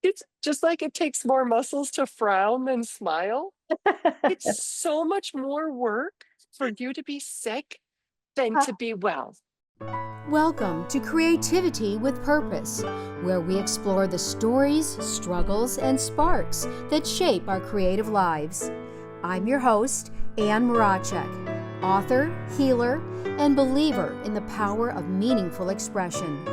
It's just like it takes more muscles to frown than smile. It's so much more work for you to be sick than to be well. Welcome to Creativity with Purpose, where we explore the stories, struggles, and sparks that shape our creative lives. I'm your host, Ann Maracek, author, healer, and believer in the power of meaningful expression.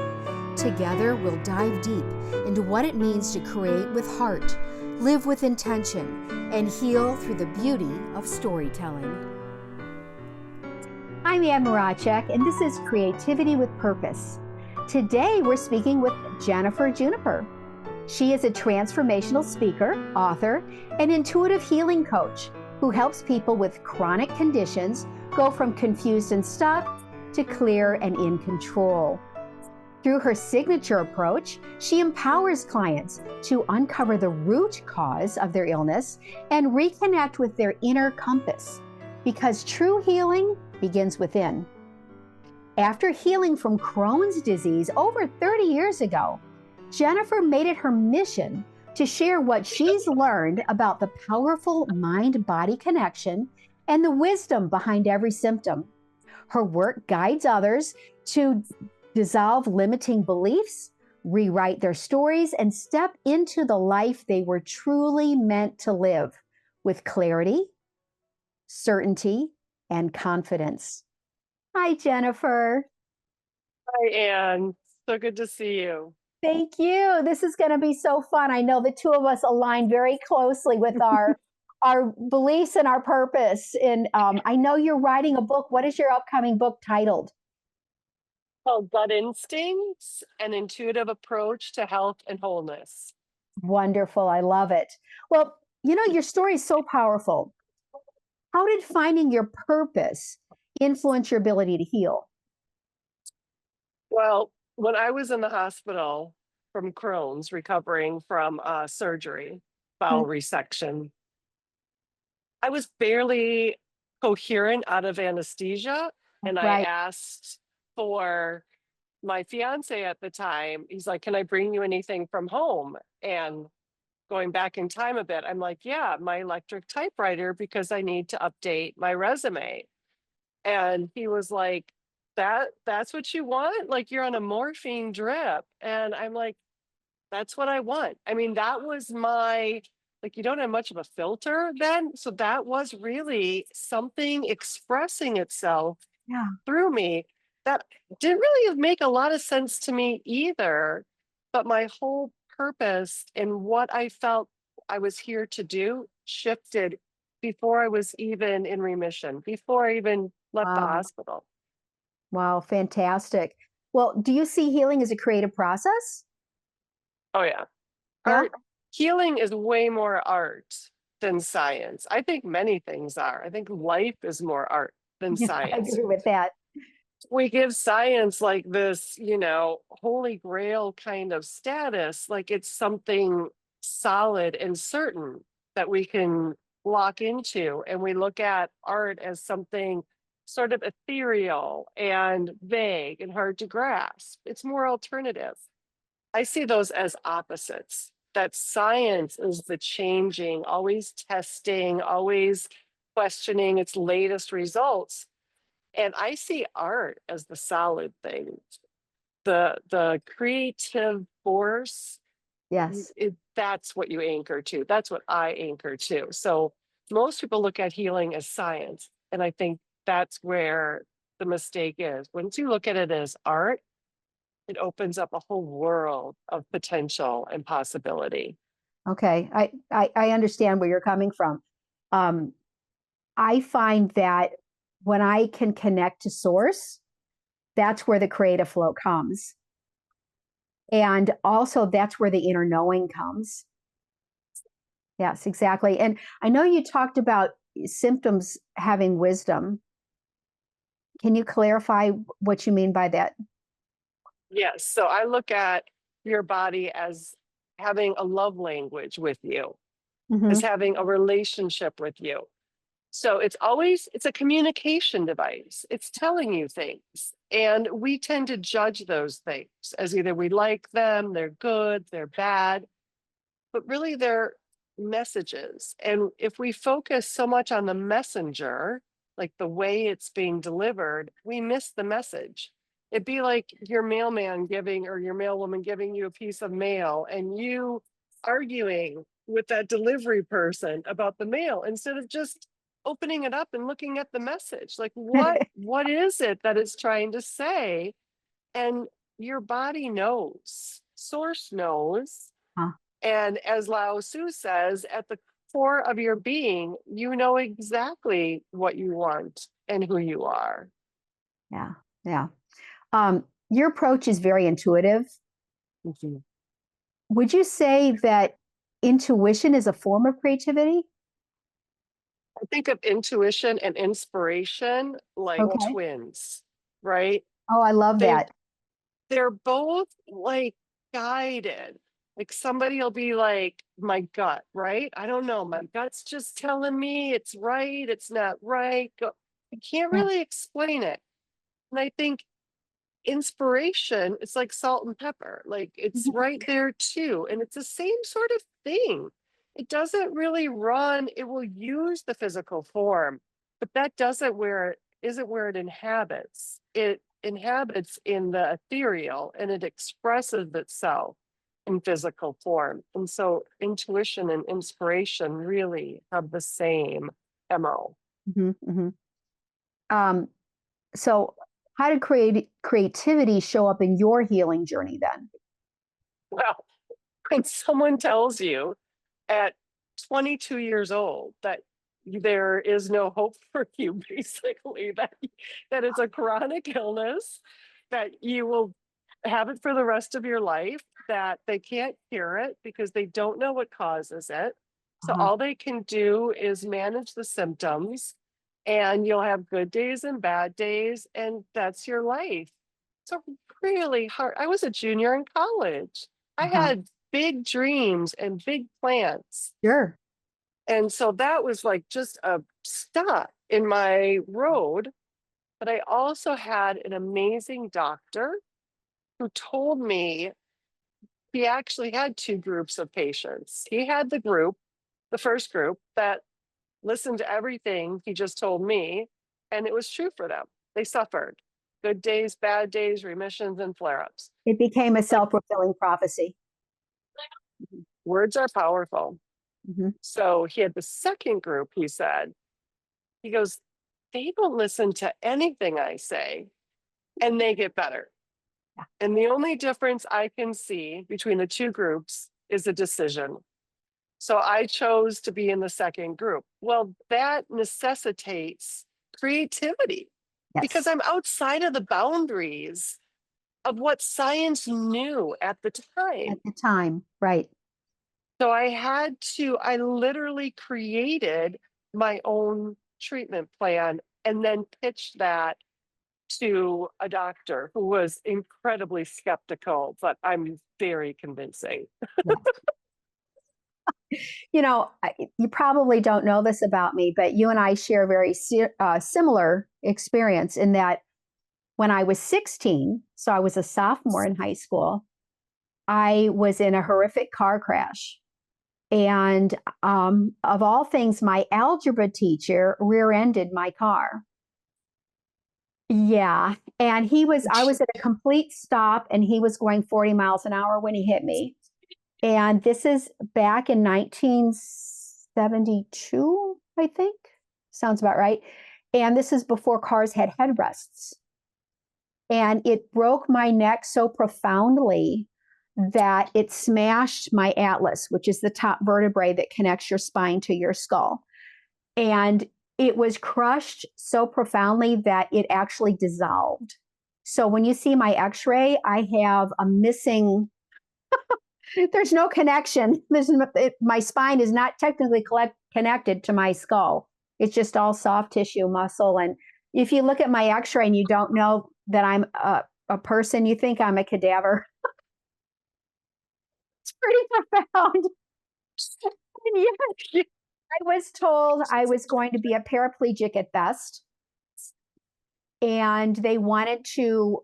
Together, we'll dive deep into what it means to create with heart, live with intention, and heal through the beauty of storytelling. I'm Ann Maracek, and this is Creativity with Purpose. Today, we're speaking with Jennifer Juniper. She is a transformational speaker, author, and intuitive healing coach who helps people with chronic conditions go from confused and stuck to clear and in control. Through her signature approach, she empowers clients to uncover the root cause of their illness and reconnect with their inner compass, because true healing begins within. After healing from Crohn's disease over 30 years ago, Jennifer made it her mission to share what she's learned about the powerful mind-body connection and the wisdom behind every symptom. Her work guides others to dissolve limiting beliefs, rewrite their stories, and step into the life they were truly meant to live with clarity, certainty, and confidence. Hi, Jennifer. Hi, Anne. So good to see you. Thank you. This is going to be so fun. I know the two of us align very closely with our beliefs and our purpose. And I know you're writing a book. What is your upcoming book titled? Called Gut Instincts, an intuitive approach to health and wholeness. Wonderful. I love it. Well, you know, your story is so powerful. How did finding your purpose influence your ability to heal? Well, when I was in the hospital from Crohn's, recovering from surgery, bowel resection, I was barely coherent out of anesthesia. And I Right. asked for my fiance at the time. He's like, "Can I bring you anything from home?" And going back in time a bit, I'm like, "Yeah, my electric typewriter because I need to update my resume." And he was like, that's what you want? Like, you're on a morphine drip. And I'm like, that's what I want. I mean, that was my, like, you don't have much of a filter then. So that was really something expressing itself Yeah. through me that didn't really make a lot of sense to me either. But my whole purpose and what I felt I was here to do shifted before I was even in remission, before I even left the Wow. hospital. Wow. Fantastic. Well, do you see healing as a creative process? Oh, yeah. Yeah. Art, healing is way more art than science. I think many things are. I think life is more art than Yeah, I science. agree with that. We give science like this, holy grail kind of status, like it's something solid and certain that we can lock into. And we look at art as something sort of ethereal and vague and hard to grasp. It's more alternative. I see those as opposites. That science is the changing, always testing, always questioning its latest results. And I see art as the solid thing, the creative force. Yes. That's what you anchor to. That's what I anchor to. So most people look at healing as science, and I think that's where the mistake is. Once you look at it as art, it opens up a whole world of potential and possibility. Okay. I understand where you're coming from. Um, I find that when I can connect to source, that's where the creative flow comes. And also, that's where the inner knowing comes. Yes, exactly. And I know you talked about symptoms having wisdom. Can you clarify what you mean by that? Yes. So I look at your body as having a love language with you, Hmm. as having a relationship with you. So it's a communication device. It's telling you things. And we tend to judge those things as either we like them, they're good, they're bad. but really they're messages. And if we focus so much on the messenger, like the way it's being delivered, we miss the message. It'd be like your mailman giving or your mailwoman giving you a piece of mail and you arguing with that delivery person about the mail instead of just opening it up and looking at the message. Like what is it that it's trying to say? And your body knows, source knows. Huh. And as Lao Tzu says, at the core of your being, you know exactly what you want and who you are. Yeah, yeah. Your approach is very intuitive. Mhm. Would you say that intuition is a form of creativity? I think of intuition and inspiration like Okay. twins, right? Oh, I love They that. they're both like guided. Like somebody will be like, my gut, right? I don't know. My gut's just telling me it's right, it's not right. I can't Yeah. really explain it. And I think inspiration, it's like salt and pepper, like it's Mhm. right there too. And it's the same sort of thing. It doesn't really run, it will use the physical form, but that doesn't where it isn't where it inhabits. It inhabits in the ethereal and it expresses itself in physical form. And so intuition and inspiration really have the same MO. Mhm, mhm. Um, so how did creativity show up in your healing journey then? Well, when someone tells you at 22 years old that there is no hope for you, basically, that it's a chronic illness, that you will have it for the rest of your life, that they can't cure it because they don't know what causes it. So Uh-huh. all they can do is manage the symptoms, and you'll have good days and bad days, and that's your life. So really hard. I was a junior in college. I Uh-huh. had big dreams and big plans. Sure. And so that was like just a stop in my road. But I also had an amazing doctor who told me he actually had two groups of patients. He had the group, the first group, that listened to everything he just told me, and it was true for them. They suffered good days, bad days, remissions, and flare ups. It became a Like self-fulfilling prophecy. words are powerful. Mhm. So he had the second group, he said, he goes, they don't listen to anything I say and they get better. Yeah. And the only difference I can see between the two groups is a decision. So I chose to be in the second group. Well, that necessitates creativity because Yes. I'm outside of the boundaries of what science knew at the At time. the time, right. So I literally created my own treatment plan and then pitched that to a doctor who was incredibly skeptical, but I'm very convincing. Yes. You probably don't know this about me, but you and I share a very similar experience in that when I was 16, so I was a sophomore in high school, I was in a horrific car crash. And of all things, my algebra teacher rear ended my car. Yeah. And I was at a complete stop and he was going 40 miles an hour when he hit me. And this is back in 1972, I think. Sounds about right. And this is before cars had headrests. And it broke my neck so profoundly that it smashed my atlas, which is the top vertebrae that connects your spine to your skull. And it was crushed so profoundly that it actually dissolved. So when you see my x ray, I have a missing, there's no connection. My spine is not technically connected to my skull. It's just all soft tissue muscle. And if you look at my x ray and you don't know that I'm a person, you think I'm a cadaver. It's pretty profound. And yet, I was told I was going to be a paraplegic at best. and they wanted to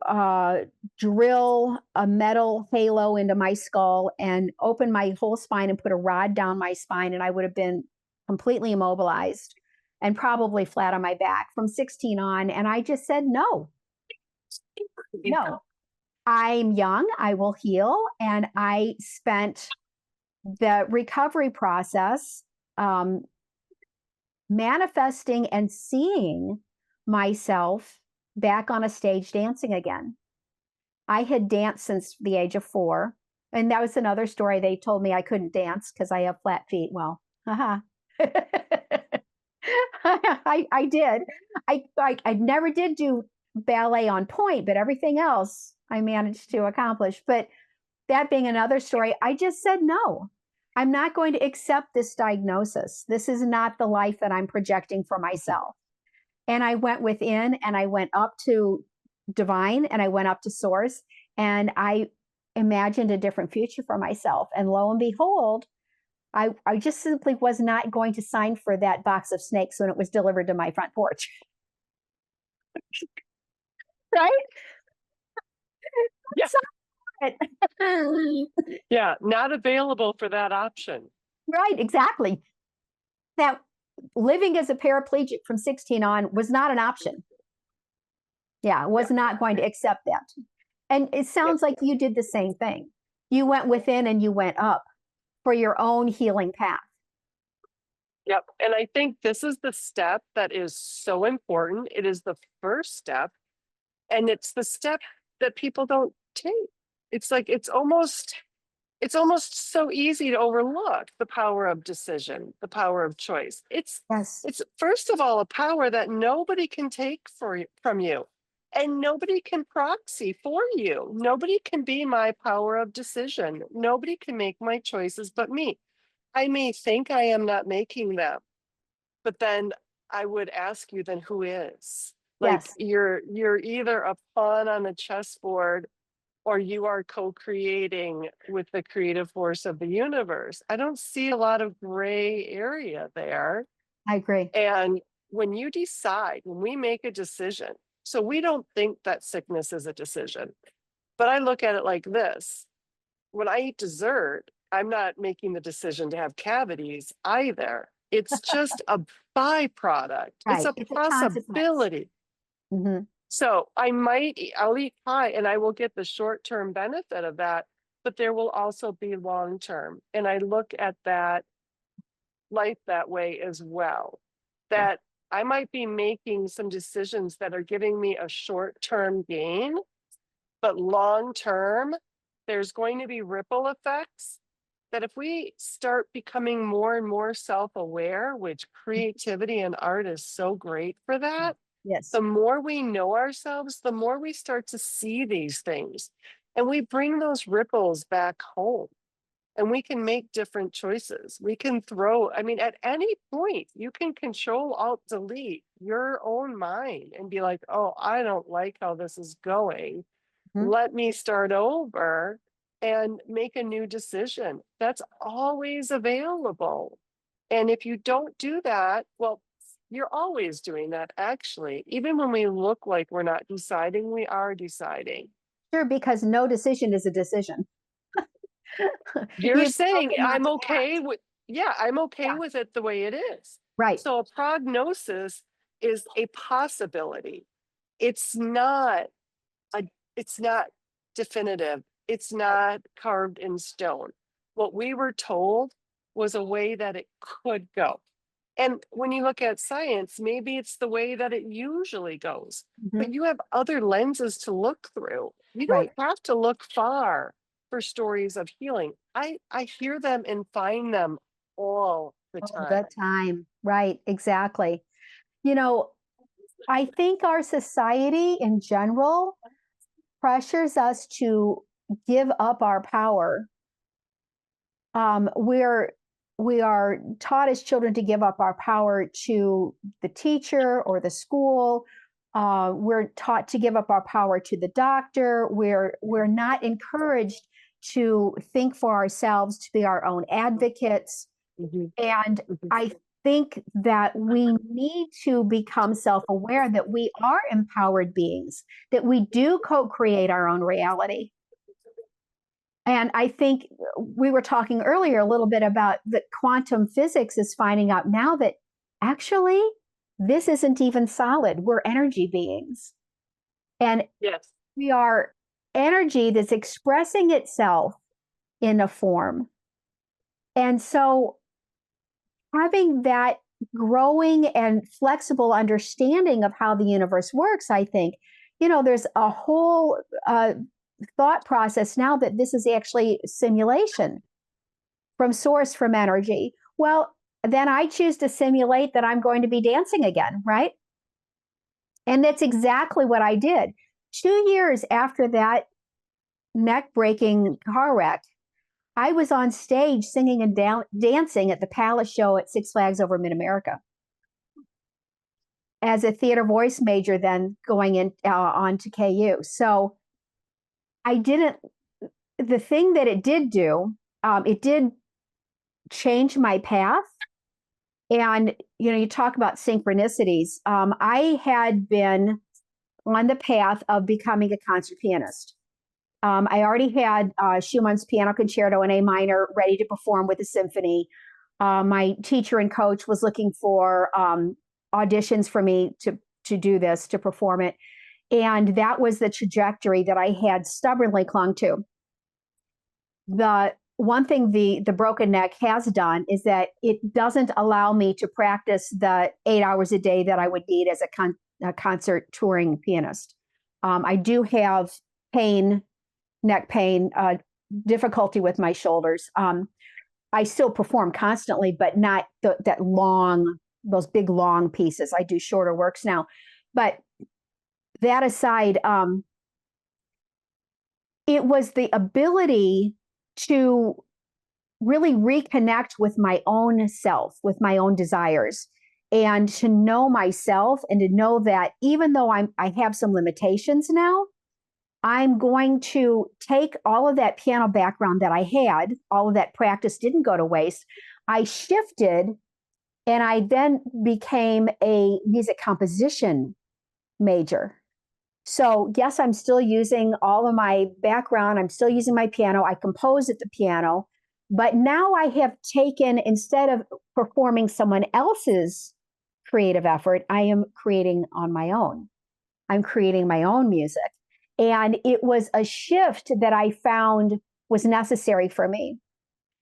drill a metal halo into my skull and open my whole spine and put a rod down my spine, and I would have been completely immobilized and probably flat on my back from 16 on. And I just said, no, no, I'm young, I will heal. And I spent the recovery process manifesting and seeing myself back on a stage dancing again. I had danced since the age of 4. And that was another story. They told me I couldn't dance because I have flat feet. Well, haha. I did. I never did do ballet on point, but everything else I managed to accomplish. But that being another story, I just said no. I'm not going to accept this diagnosis. This is not the life that I'm projecting for myself. And I went within and I went up to divine and I went up to source and I imagined a different future for myself. And lo and behold, I just simply was not going to sign for that box of snakes when it was delivered to my front porch. Right? Yeah. So, Yeah, not available for that option. right, exactly. That living as a paraplegic from 16 on was not an option. Yeah, was not going to accept that. And it sounds like you did the same thing. You went within and you went up for your own healing path. Yep. And I think this is the step that is so important. It is the first step, and it's the step that people don't take. It's like it's almost so easy to overlook the power of decision, the power of choice. Yes. It's first of all a power that nobody can take from you, and nobody can proxy for you. Nobody can be my power of decision. Nobody can make my choices but me. I may think I am not making them, but then I would ask you, then who is? Like Yes. you're either a pawn on the chessboard or you are co-creating with the creative force of the universe. I don't see a lot of gray area there. I agree. And when you decide, when we make a decision, so we don't think that sickness is a decision, but I look at it like this. When I eat dessert, I'm not making the decision to have cavities either. It's just a byproduct. It's Right. a It's a consequence. possibility. Hmm. So I'll eat pie and I will get the short-term benefit of that, but there will also be long-term. And I look at that life that way as well, Yeah. that I might be making some decisions that are giving me a short-term gain, but long-term, there's going to be ripple effects that if we start becoming more and more self-aware, which creativity and art is so great for that, Yes. the more we know ourselves, the more we start to see these things. And we bring those ripples back home and we can make different choices. We can I mean, at any point, you can control, alt, delete your own mind and be like, oh, I don't like how this is going. Mhm. Let me start over and make a new decision. That's always available. And if you don't do that, well, you're always doing that, actually. Even when we look like we're not deciding, we are deciding. Sure, because no decision is a decision. You're You've saying, chosen not I'm to okay act. with, yeah, I'm okay Yeah. with it the way it is. Right. So a prognosis is a possibility. It's not a, it's not definitive. It's Right. not carved in stone. What we were told was a way that it could go. And when you look at science, maybe it's the way that it usually goes, Mhm. but you have other lenses to look through. You don't Right. have to look far for stories of healing. I hear them and find them all the All time. the time. Right. Exactly. You know, I think our society in general pressures us to give up our power. We are taught as children to give up our power to the teacher or the school. We're taught to give up our power to the doctor. We're not encouraged to think for ourselves, to be our own advocates. Mhm, And mhm. I think that we need to become self-aware that we are empowered beings, that we do co-create our own reality. And I think we were talking earlier a little bit about that quantum physics is finding out now that actually this isn't even solid. We're energy beings. And Yes. we are energy that's expressing itself in a form. And so having that growing and flexible understanding of how the universe works, I think, there's a whole thought process now that this is actually simulation from source, from energy. Well, then I choose to simulate that I'm going to be dancing again, right? And that's exactly what I did. 2 years after that neck breaking car wreck, I was on stage singing and dancing at the Palace Show at Six Flags over Mid America as a theater voice major, then going in on to KU. So I didn't, the thing that it did do, it did change my path. And, you talk about synchronicities. I had been on the path of becoming a concert pianist. I already had Schumann's Piano Concerto in A minor ready to perform with the symphony. My teacher and coach was looking for auditions for me to do this, to perform it. And that was the trajectory that I had stubbornly clung to. The one thing the broken neck has done is that it doesn't allow me to practice the 8 hours a day that I would need as a concert touring pianist. I do have pain, neck pain, difficulty with my shoulders. I still perform constantly, but not those big long pieces. I do shorter works now. But that aside, it was the ability to really reconnect with my own self, with my own desires, and to know myself and to know that even though I have some limitations now, I'm going to take all of that piano background that I had, all of that practice didn't go to waste. I shifted and I then became a music composition major. So, yes, I'm still using all of my background. I'm still using my piano. I compose at the piano. But now I have taken, instead of performing someone else's creative effort, I am creating on my own. I'm creating my own music. And it was a shift that I found was necessary for me.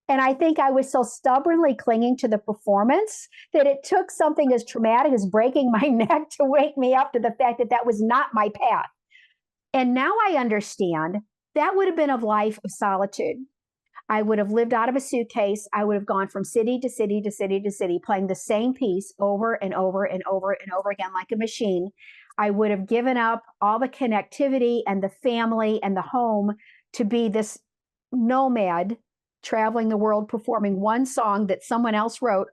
And I think I was so stubbornly clinging to the performance that it took something as traumatic as breaking my neck to wake me up to the fact that that was not my path. And now I understand that would have been a life of solitude. I would have lived out of a suitcase. I would have gone from city to city to city to city, playing the same piece over and over and over and over again like a machine. I would have given up all the connectivity and the family and the home to be this nomad traveling the world performing one song that someone else wrote.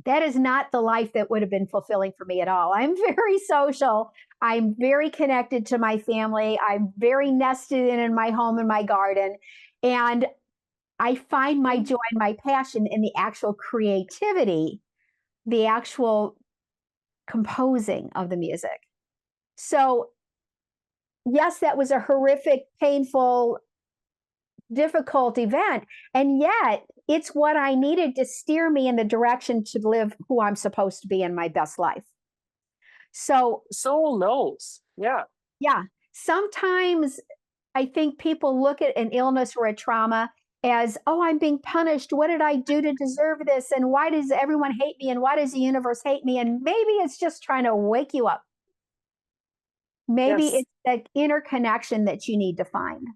That is not the life that would have been fulfilling for me at all. I'm very social. I'm very connected to my family. I'm very nested in my home and my garden. And I find my joy and my passion in the actual creativity, the actual composing of the music. So, yes, that was a horrific, painful, difficult event. And yet, it's what I needed to steer me in the direction to live who I'm supposed to be in my best life. So, Soul knows. Yeah. yeah, sometimes I think people look at an illness or a trauma as, oh, I'm being punished. What did I do to deserve this? And why does everyone hate me? And why does the universe hate me? And maybe it's just trying to wake you up. Maybe Yes. it's that inner connection that you need to find.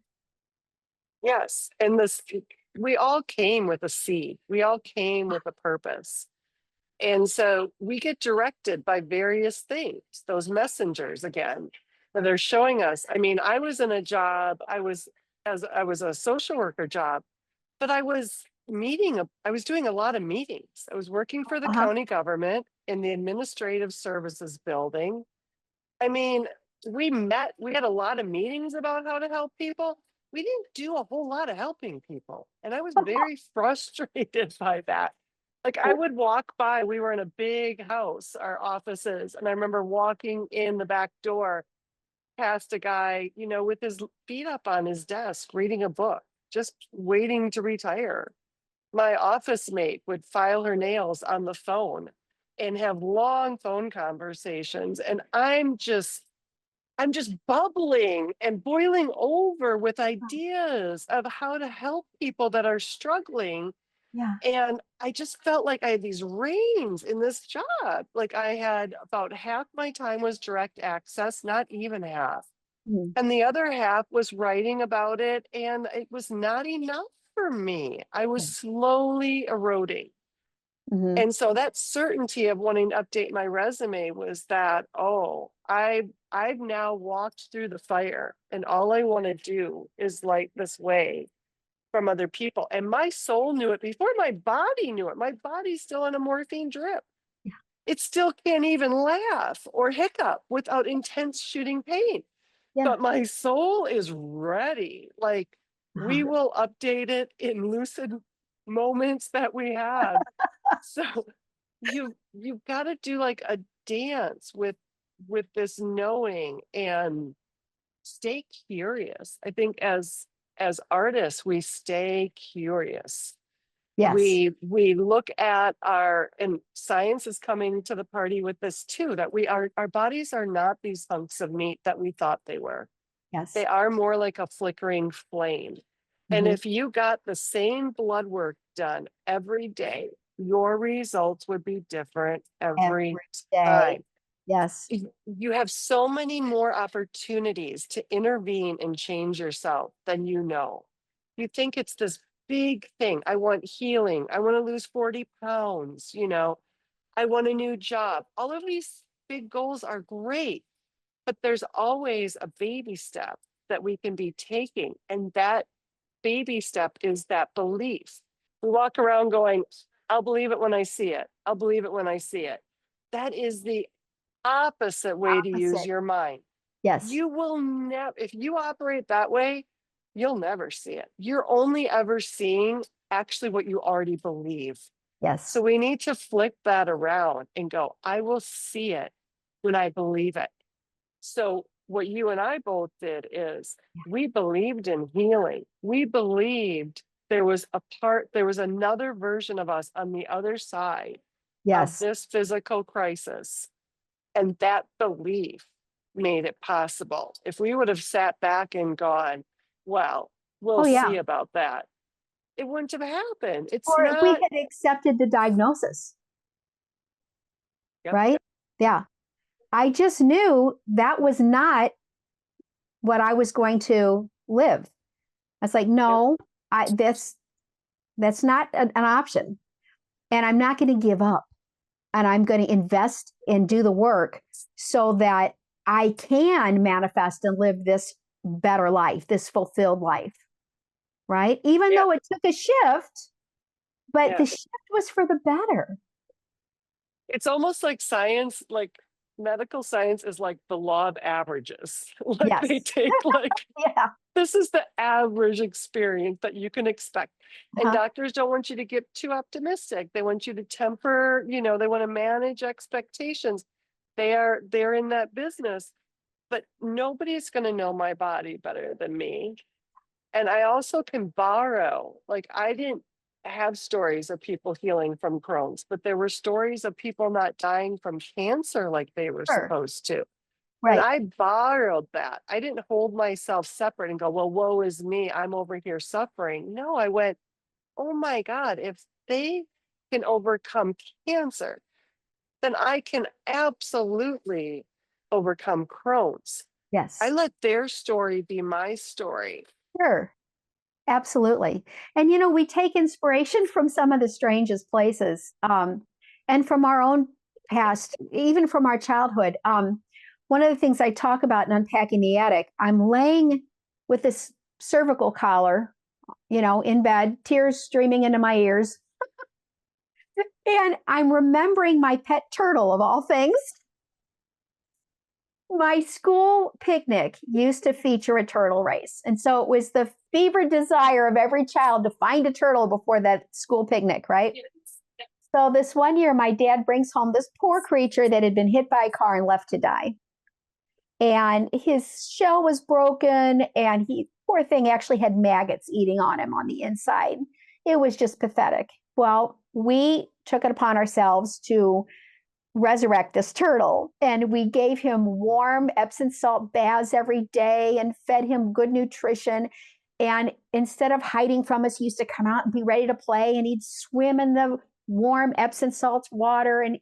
Yes. And we all came with a seed. We all came with a purpose. And so we get directed by various things, those messengers again, that they're showing us. I mean, I was in a job, I was a social worker job, but I was doing a lot of meetings. I was working for the Uh-huh. county government in the administrative services building. I mean, we had a lot of meetings about how to help people. We didn't do a whole lot of helping people. And I was very frustrated by that. Like I would walk by, we were in a big house, our offices, and I remember walking in the back door past a guy, with his feet up on his desk, reading a book, just waiting to retire. My office mate would file her nails on the phone and have long phone conversations. And I'm just bubbling and boiling over with ideas of how to help people that are struggling. Yeah. And I just felt like I had these reins in this job. Like I had about half my time was direct access, not even half. Mm. And the other half was writing about it. And it was not enough for me. I was slowly eroding. Mm-hmm. And so that certainty of wanting to update my resume was that, oh, I've now walked through the fire and all I want to do is light this way from other people. And my soul knew it before my body knew it. My body's still on a morphine drip. Yeah. It still can't even laugh or hiccup without intense shooting pain. Yeah. But my soul is ready. Like we Uh-huh. will update it in lucid moments that we have. So you've got to do like a dance with this knowing and stay curious. I think as artists, we stay curious. Yes. We look at and science is coming to the party with this too, that our bodies are not these hunks of meat that we thought they were. Yes. They are more like a flickering flame. And Mm-hmm. if you got the same blood work done every day, your results would be different every Every day. time. Yes. You have so many more opportunities to intervene and change yourself than you know. You think it's this big thing. I want healing. I want to lose 40 pounds. I want a new job. All of these big goals are great, but there's always a baby step that we can be taking. And that baby step is that belief. We walk around going, I'll believe it when I see it. I'll believe it when I see it. That is the opposite way to use Opposite. your mind. Yes. You will never, if you operate that way, you'll never see it. You're only ever seeing actually what you already believe. Yes. So we need to flip that around and go, I will see it when I believe it. So what you and I both did is we believed in healing. We believed there was another version of us on the other side of Yes. this physical crisis. And that belief made it possible. If we would have sat back and gone, well, Oh, we'll yeah. see about that, it wouldn't have happened. It's Or if we not, had accepted the diagnosis, yep, right? Yeah. I just knew that was not what I was going to live. I was like, yep, no, that's not an option. And I'm not going to give up. And I'm going to invest and do the work so that I can manifest and live this better life, this fulfilled life. Right. Even yep, though it took a shift, but yeah. the shift was for the better. It's almost like science, like medical science is like the law of averages. Like they Yes. take like Yeah. this is the average experience that you can expect. And Uh-huh. doctors don't want you to get too optimistic. They want you to temper, they want to manage expectations. They're in that business, but nobody's going to know my body better than me. And I also can borrow. Like I didn't have stories of people healing from Crohn's, but there were stories of people not dying from cancer like they were Sure. supposed to. And Right. I borrowed that. I didn't hold myself separate and go, well, woe is me. I'm over here suffering. No, I went, oh my God, if they can overcome cancer, then I can absolutely overcome Crohn's. I Yes. let their story be my story. Sure. Absolutely. And, we take inspiration from some of the strangest places, and from our own past, even from our childhood. One of the things I talk about in Unpacking the Attic, I'm laying with this cervical collar, in bed, tears streaming into my ears. And I'm remembering my pet turtle of all things. My school picnic used to feature a turtle race. And so it was the fevered desire of every child to find a turtle before that school picnic, right? So this one year, my dad brings home this poor creature that had been hit by a car and left to die. And his shell was broken, and he, poor thing, actually had maggots eating on him on the inside. It was just pathetic. Well, we took it upon ourselves to resurrect this turtle, and we gave him warm Epsom salt baths every day and fed him good nutrition. And instead of hiding from us, he used to come out and be ready to play, and he'd swim in the warm Epsom salt water. And,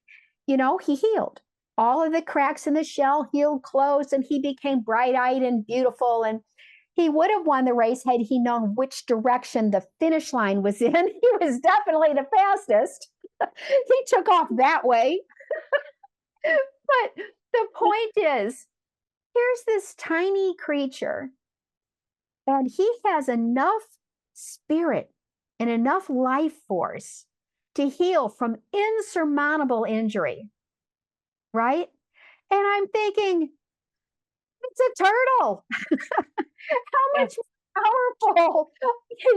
he healed. All of the cracks in the shell healed, closed, and he became bright eyed and beautiful. And he would have won the race had he known which direction the finish line was in. He was definitely the fastest. He took off that way. But the point is, here's this tiny creature, and he has enough spirit and enough life force to heal from insurmountable injury, right? And I'm thinking, it's a turtle. How much Yes, more powerful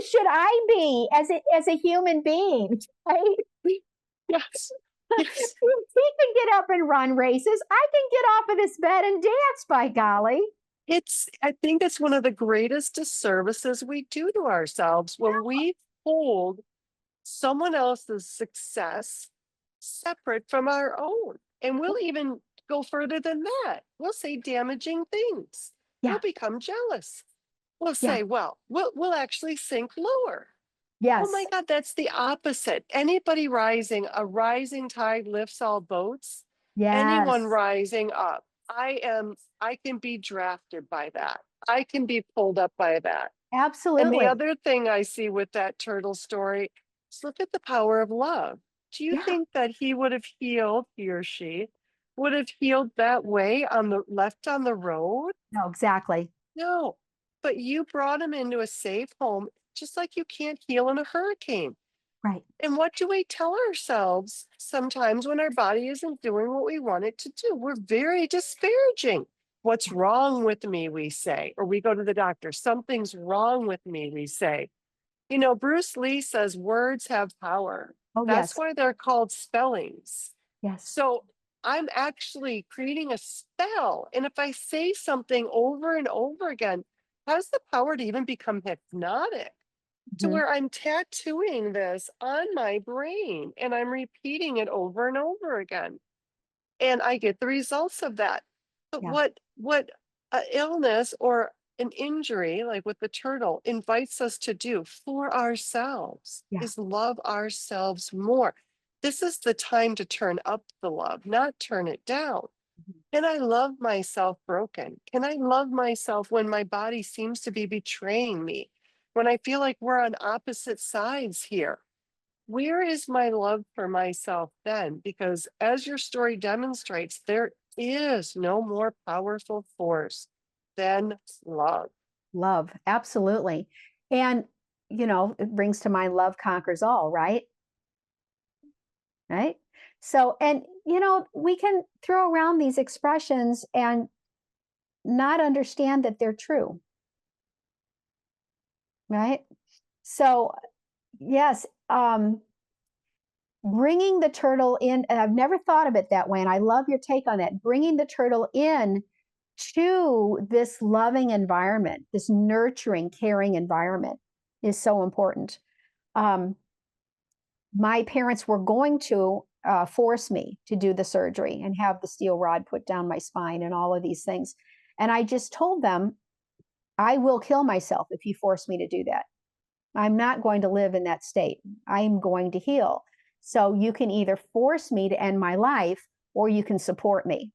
should I be as a human being, right? yes, yes. He can get up and run races. I can get off of this bed and dance, by golly. I think it's one of the greatest disservices we do to ourselves when we hold someone else's success separate from our own. And we'll even go further than that. We'll say damaging things. We'll Yeah, become jealous. We'll yeah, say, well, we'll actually sink lower. Oh my yes, God, that's the opposite. Anybody rising, a rising tide lifts all boats. Anyone yes, rising up. I can be drafted by that. I can be pulled up by that. And the absolutely. other thing I see with that turtle story is look at the power of love. Do you Yeah, think that he would have healed, he or she would have healed that way on the left on the road? no, exactly. No, but you brought him into a safe home, just like you can't heal in a hurricane. Right. And what do we tell ourselves sometimes when our body isn't doing what we want it to do? We're very disparaging. What's wrong with me, we say, or we go to the doctor. Something's wrong with me, we say. Bruce Lee says words have power. Oh, That's yes, why they're called spellings. yes. So I'm actually creating a spell. And if I say something over and over again, it has the power to even become hypnotic to Mhm. where I'm tattooing this on my brain and I'm repeating it over and over again. And I get the results of that. But Yeah, what a illness or an injury like with the turtle invites us to do for ourselves yeah. is love ourselves more. This is the time to turn up the love, not turn it down. Mhm. Can I love myself broken? Can I love myself when my body seems to be betraying me? When I feel like we're on opposite sides here? Where is my love for myself then? Because as your story demonstrates, there is no more powerful force than love. Love, absolutely. And, it brings to mind love conquers all, right? Right. So, and, we can throw around these expressions and not understand that they're true, right? So, yes, bringing the turtle in, and I've never thought of it that way, and I love your take on that. Bringing the turtle in to this loving environment, this nurturing, caring environment is so important. Um, my parents were going to force me to do the surgery and have the steel rod put down my spine and all of these things. And I just told them, I will kill myself if you force me to do that. I'm not going to live in that state. I'm going to heal. So you can either force me to end my life or you can support me.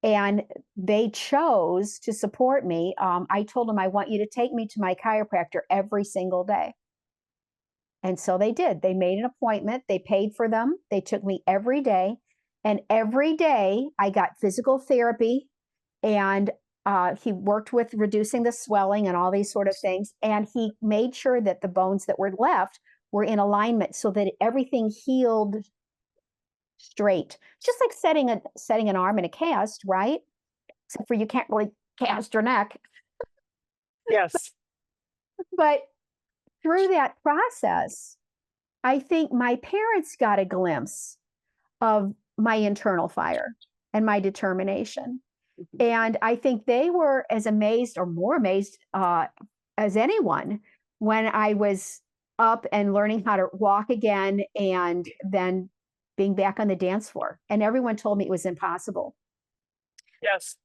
And they chose to support me. I told them, I want you to take me to my chiropractor every single day. And so they did. They made an appointment, they paid for them, they took me every day. And every day I got physical therapy, and he worked with reducing the swelling and all these sort of things. And he made sure that the bones that were left were in alignment so that everything healed straight. Just like setting an arm in a cast, right? Except for you can't really cast your neck. Yes. But through that process, I think my parents got a glimpse of my internal fire and my determination. Mhm. And I think they were as amazed or more amazed as anyone when I was up and learning how to walk again and then being back on the dance floor. And everyone told me it was impossible. Yes.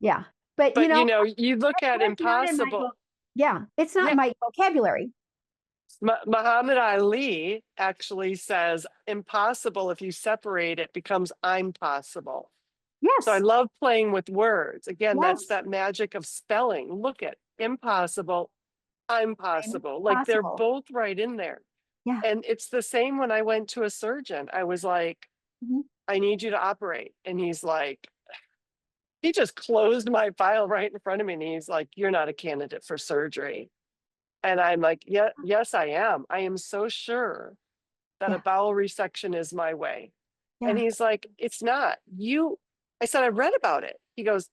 Yeah. But, But you look at that's not in my impossible. book. Yeah. It's not Yeah. in my vocabulary. Muhammad Ali actually says impossible, if you separate it, becomes I'm possible. So I Yes. love playing with words. Again, that's Yes. that magic of spelling. Look at impossible, I'm I'm possible. Like they're possible. both right in there. Yeah. And it's the same when I went to a surgeon. I was like, Mhm. I need you to operate. And he's like, he just closed my file right in front of me. And he's like, you're not a candidate for surgery. And I'm like, yeah, yes, I am. I am so sure that a Yeah. bowel resection is my way. And Yeah. he's like, it's not. I said, I read about it. He goes,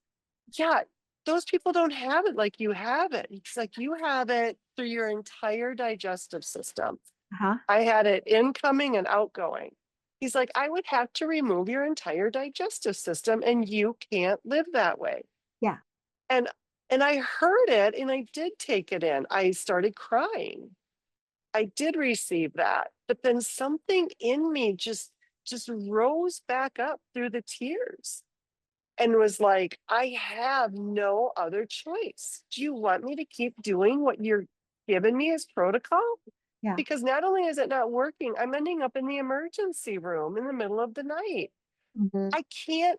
yeah, those people don't have it like you have it. He's like, you have it through your entire digestive system. Uh-huh. I had it incoming and outgoing. He's like, I would have to remove your entire digestive system, and you can't live that way. Yeah. And and I heard it and I did take it in. I started crying. I did receive that, but then something in me just rose back up through the tears and was like, I have no other choice. Do you want me to keep doing what you're giving me as protocol? Yeah. Because not only is it not working, I'm ending up in the emergency room in the middle of the night. Mhm. I can't,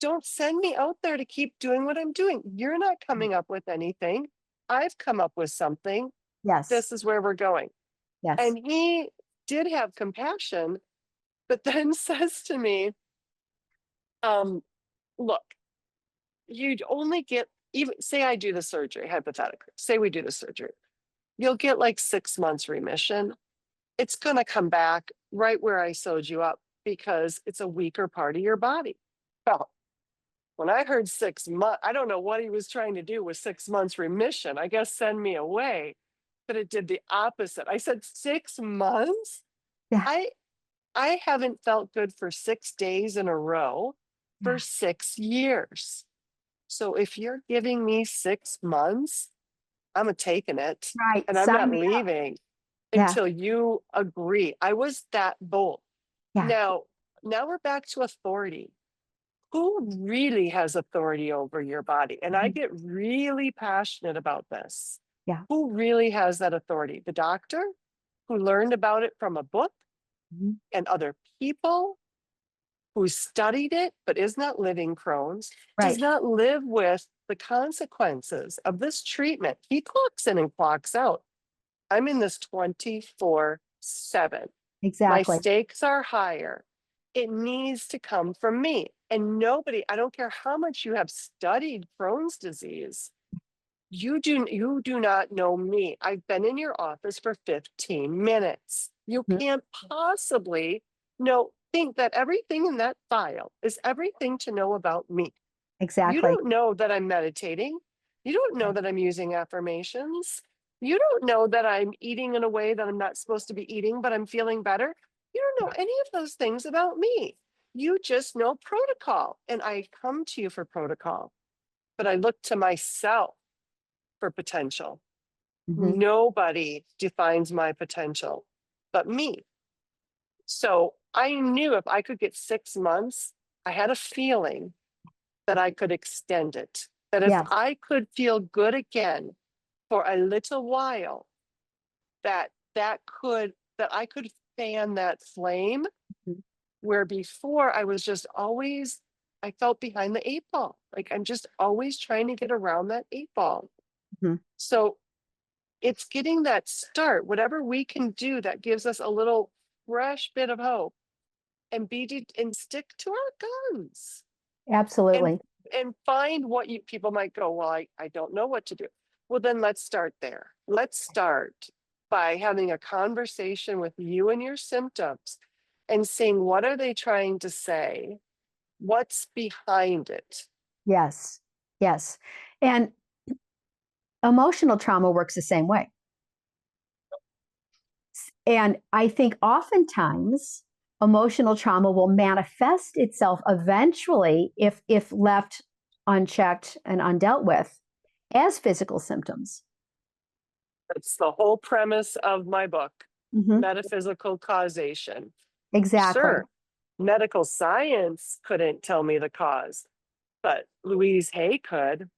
don't send me out there to keep doing what I'm doing. You're not coming up with anything. I've come up with something. Yes. This is where we're going. Yes. And he did have compassion, but then says to me, um, look, you'd only get, even say I do the surgery, hypothetically, say we do the surgery, you'll get like 6 months remission. It's going to come back right where I sewed you up because it's a weaker part of your body. Well, when I heard 6 months, I don't know what he was trying to do with 6 months remission. I guess send me away, but it did the opposite. I said, 6 months? Yeah. I I haven't felt good for 6 days in a row for Yeah. 6 years. So if you're giving me 6 months, I'm a taking it Right. and I'm Sign not me up. leaving Yeah. until you agree. I was that bold. Yeah. Now we're back to authority. Who really has authority over your body? And I Mhm. get really passionate about this. Yeah. Who really has that authority? The doctor who learned about it from a book Mhm. and other people who studied it but is not living Crohn's, does Right. not live with the consequences of this treatment. He clocks in and clocks out. I'm in this 24/7. My Exactly. stakes are higher. It needs to come from me. And nobody, I don't care how much you have studied Crohn's disease, you do not know me. I've been in your office for 15 minutes. You Mhm. can't possibly think that everything in that file is everything to know about me. You Exactly. don't know that I'm meditating. You don't know Right. that I'm using affirmations. You don't know that I'm eating in a way that I'm not supposed to be eating, but I'm feeling better. You don't know any of those things about me. You just know protocol. And I come to you for protocol, but I look to myself for potential. Mhm. Nobody defines my potential but me. So I knew if I could get 6 months, I had a feeling that I could extend it. That if Yes. I could feel good again for a little while, that I could fan that flame Mhm. where before I was just always, I felt behind the 8 ball. Like I'm just always trying to get around that 8 ball. Mhm. So it's getting that start, whatever we can do that gives us a little fresh bit of hope and stick to our guns and Absolutely. find what you people might go, well, I don't know what to do. Well, then let's start there. Let's start by having a conversation with you and your symptoms and seeing what are they trying to say? What's behind it? Yes. Yes. And emotional trauma works the same way. And I think oftentimes emotional trauma will manifest itself eventually, if left unchecked and undealt with, as physical symptoms. That's the whole premise of my book, Mm-hmm. Metaphysical Causation. Exactly. Sure, medical science couldn't tell me the cause, but Louise Hay could.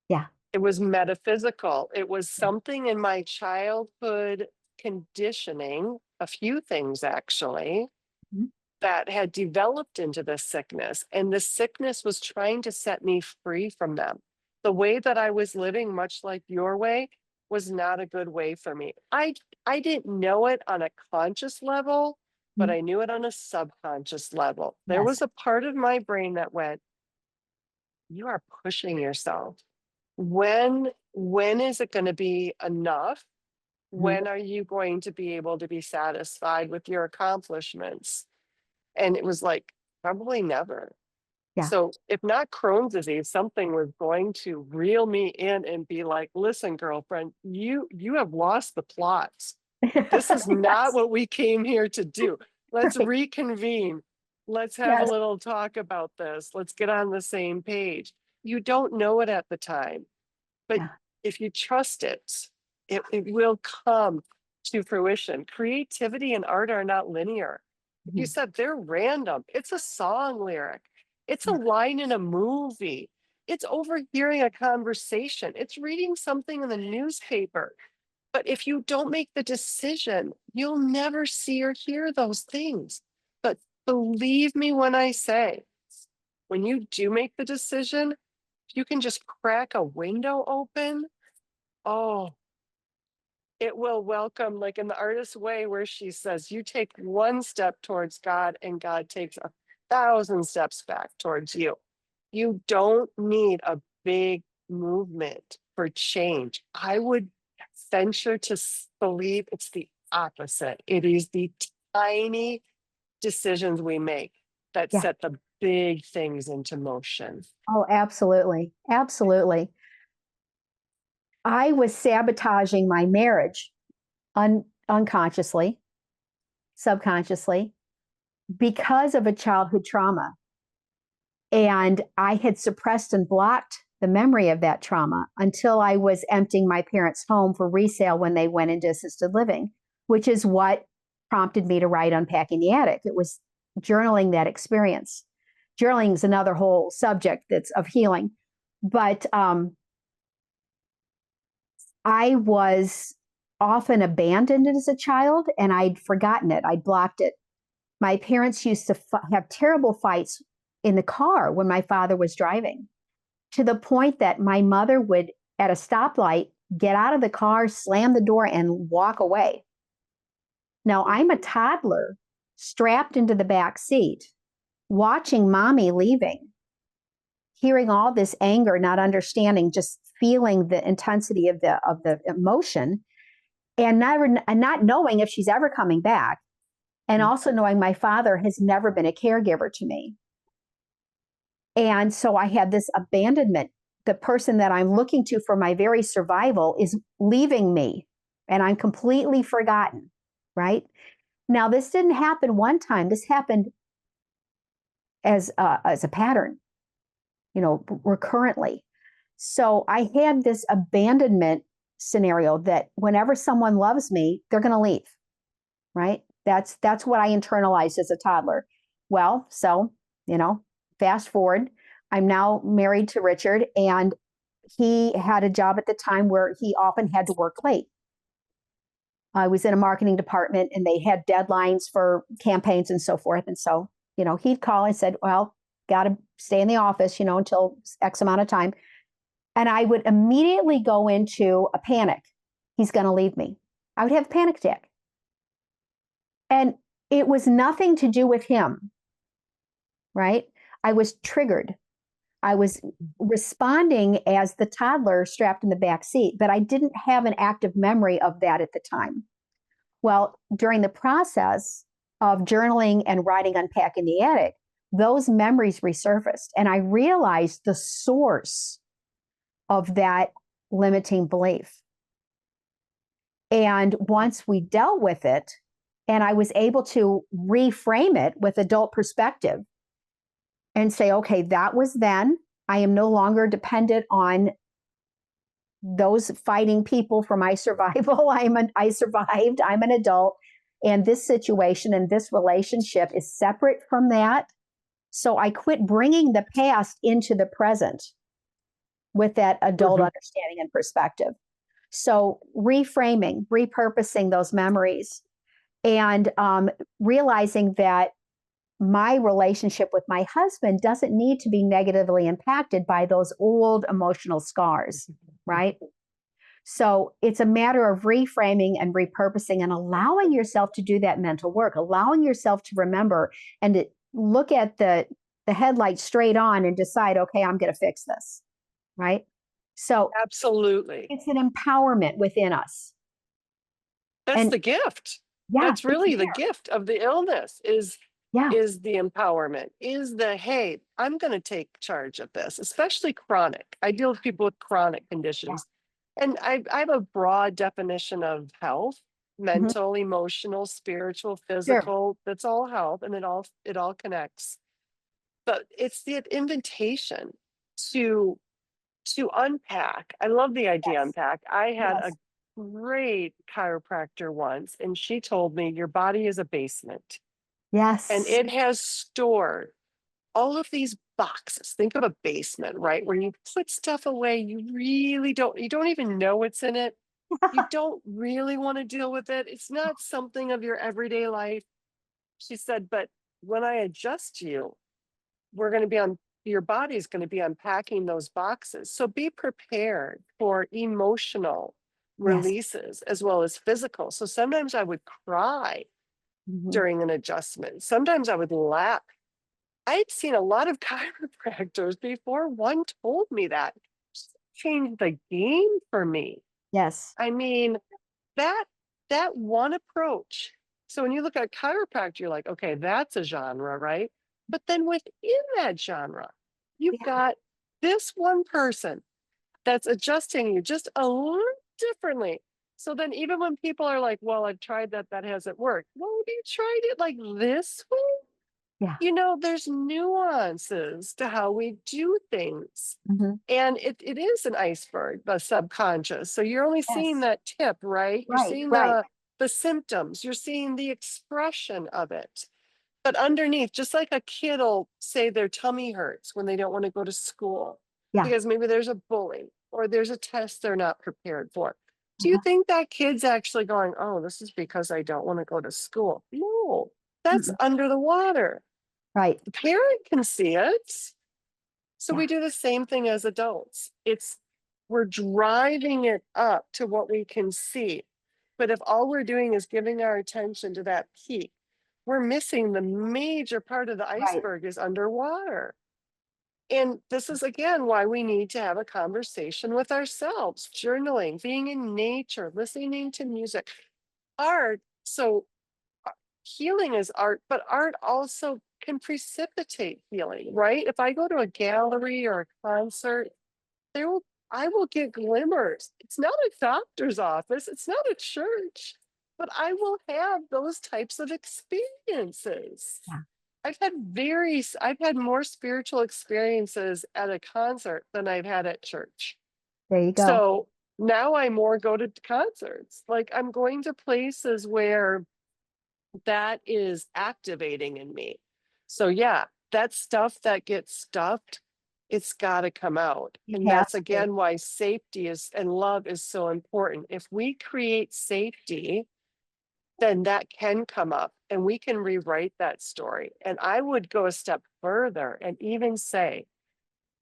Yeah. It was metaphysical. It was something in my childhood conditioning, a few things actually, Mhm. that had developed into this sickness. And the sickness was trying to set me free from them. The way that I was living, much like your way, was not a good way for me. I didn't know it on a conscious level, but Mhm. I knew it on a subconscious level. There Yes. was a part of my brain that went, you are pushing yourself. When is it going to be enough? Mhm. When are you going to be able to be satisfied with your accomplishments? And it was like, probably never. Yeah. So if not Crohn's disease, something was going to reel me in and be like, listen, girlfriend, you have lost the plot. This is not Yes. what we came here to do. Let's Right. reconvene. Let's have a Yes. little talk about this. Let's get on the same page. You don't know it at the time, but Yeah. if you trust it, it will come to fruition. Creativity and art are not linear. Like you Mhm. said, they're random. It's a song lyric, it's a Yeah. line in a movie, it's overhearing a conversation, it's reading something in the newspaper. But if you don't make the decision, you'll never see or hear those things. But believe me when I say, when you do make the decision, if you can just crack a window open, oh, it will welcome, like in the artist's way, where she says, you take one step towards God and God takes 1,000 steps back towards you. You don't need a big movement for change. I would venture to believe it's the opposite. It is the tiny decisions we make that Yeah. set the big things into motion. Oh, absolutely. Absolutely. I was sabotaging my marriage unconsciously, subconsciously, because of a childhood trauma. And I had suppressed and blocked the memory of that trauma until I was emptying my parents' home for resale when they went into assisted living, which is what prompted me to write Unpacking the Attic. It was journaling that experience. Journaling is another whole subject that's of healing. But I was often abandoned as a child and I'd forgotten it. I'd blocked it. My parents used to have terrible fights in the car when my father was driving, to the point that my mother would, at a stoplight, get out of the car, slam the door, and walk away. Now, I'm a toddler strapped into the back seat, watching mommy leaving, hearing all this anger, not understanding, just feeling the intensity of the emotion, and not knowing if she's ever coming back, and also knowing my father has never been a caregiver to me. And so I had this abandonment. The person that I'm looking to for my very survival is leaving me, and I'm completely forgotten, right? Now, this didn't happen one time. This happened as a pattern, recurrently. So I had this abandonment scenario that whenever someone loves me, they're going to leave, right? That's what I internalized as a toddler. Well, so, fast forward, I'm now married to Richard, and he had a job at the time where he often had to work late. I was in a marketing department and they had deadlines for campaigns and so forth. And so, he'd call and said, well, got to stay in the office, until X amount of time. And I would immediately go into a panic. He's going to leave me. I would have a panic attack. And it was nothing to do with him, right? I was triggered. I was responding as the toddler strapped in the back seat, but I didn't have an active memory of that at the time. Well, during the process of journaling and writing Unpacking the Attic, those memories resurfaced, and I realized the source of that limiting belief. And once we dealt with it, And I was able to reframe it with adult perspective and say, okay, that was then. I am no longer dependent on those fighting people for my survival. I survived. I'm an adult, and this situation and this relationship is separate from that. So I quit bringing the past into the present with that adult Mhm. understanding and perspective. So reframing, repurposing those memories, and realizing that my relationship with my husband doesn't need to be negatively impacted by those old emotional scars, right? So it's a matter of reframing and repurposing and allowing yourself to do that mental work, allowing yourself to remember and to look at the headlights straight on and decide, okay, I'm going to fix this, right? So Absolutely. it's an empowerment within us. That's And the gift. yeah, That's it's really the there. gift of the illness Yeah. is the empowerment, is the, hey, I'm going to take charge of this, especially chronic. I deal with people with chronic Yeah. conditions. And I have a broad definition of health, Mhm. mental, emotional, spiritual, Sure. physical. That's all health, and it all connects. But it's the invitation to unpack. I love the idea Yes. unpack. I had a Yes. great chiropractor once, and she told me your body is a basement and Yes. it has stored all of these boxes. Think of a basement, right? Where you put stuff away. You don't even know what's in it. You don't really want to deal with it. It's not something of your everyday life. She said, but when I adjust you, we're going to be on your body's going to be unpacking those boxes. So be prepared for emotional Yes. releases as well as physical. So sometimes I would cry Mhm. during an adjustment. Sometimes I would laugh. I'd seen a lot of chiropractors before one told me that. Changed the game for me. Yes. I mean, that that one approach. So when you look at chiropractor, you're like, okay, that's a genre, right? But then within that genre, you've Yeah. got this one person that's adjusting you just a little differently. So then even when people are like, well, I've tried that, that hasn't worked. Well, have you tried it like this way? Yeah. There's nuances to how we do things. Mhm. And it is an iceberg, the subconscious. So you're only seeing Yes. that tip, right? You're Right. seeing Right. the symptoms, you're seeing the expression of it. But underneath, just like a kid will say their tummy hurts when they don't want to go to school Yeah. because maybe there's a bully or there's a test they're not prepared for. Do you Uh-huh. think that kid's actually going, oh, this is because I don't want to go to school? No, that's Mhm. under the water. Right. The parent can see it. So Yeah. we do the same thing as adults. We're driving it up to what we can see. But if all we're doing is giving our attention to that peak, we're missing the major part of the Right. iceberg is underwater. And this is again why we need to have a conversation with ourselves, journaling, being in nature, listening to music, art. So healing is art, but art also can precipitate healing, right? If I go to a gallery or a concert, there will I will get glimmers. It's not a doctor's office, it's not a church, but I will have those types of experiences. Yeah. I've had more spiritual experiences at a concert than I've had at church. There you go. So now I more go to concerts. Like I'm going to places where that is activating in me. So yeah, that stuff that gets stuffed, it's got to come out. It And has that's to. again why safety is and love is so important. If we create safety, then that can come up and we can rewrite that story. And I would go a step further and even say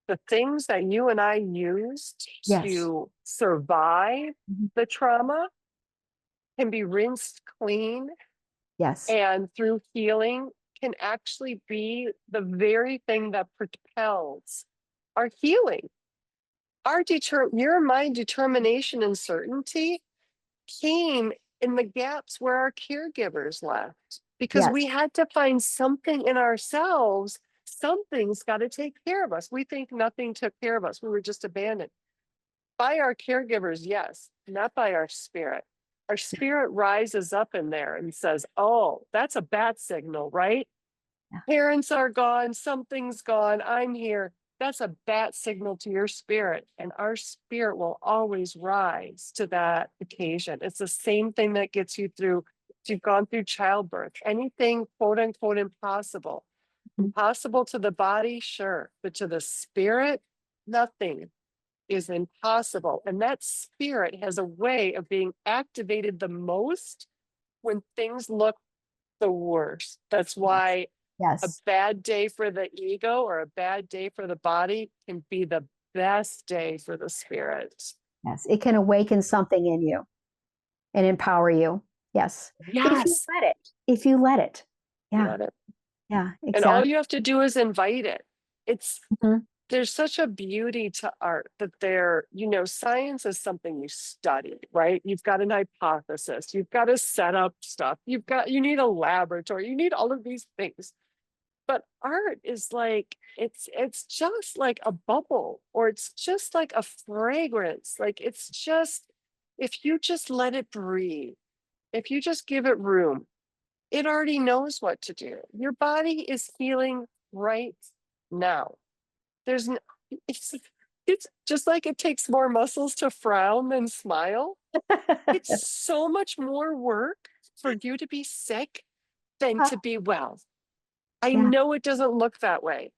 the things that you and I used Yes. to survive Mhm. the trauma can be rinsed clean Yes. and through healing can actually be the very thing that propels our healing. Your mind determination and certainty came in the gaps where our caregivers left because Yes. we had to find something in ourselves. Something's got to take care of us. We think nothing took care of us. We were just abandoned by our caregivers, yes, not by our spirit. Our spirit rises up in there and says, oh, that's a bat signal, right? Yeah. Parents are gone, something's gone, I'm here. That's a bat signal to your spirit, and our spirit will always rise to that occasion. It's the same thing that gets you through, if you've gone through childbirth, anything quote unquote impossible. Impossible to the body, sure, but to the spirit, nothing is impossible. And that spirit has a way of being activated the most when things look the worst. That's why a Yes. bad day for the ego or a bad day for the body can be the best day for the spirit. Yes. It can awaken something in you and empower you. Yes. If you Yes. let it. If you let it. Yeah. Let it. Yeah. And all Exactly. you have to do is invite it. It's Mhm. there's such a beauty to art that science is something you study, right? You've got an hypothesis, you've got to set up stuff, you need a laboratory, you need all of these things. But art is like, it's just like a bubble, or it's just like a fragrance. Like it's just, if you just let it breathe, if you just give it room, it already knows what to do. Your body is healing right now. There's n it's it's just like it takes more muscles to frown than smile. It's so much more work for you to be sick than to be well. I Yeah. know it doesn't look that way,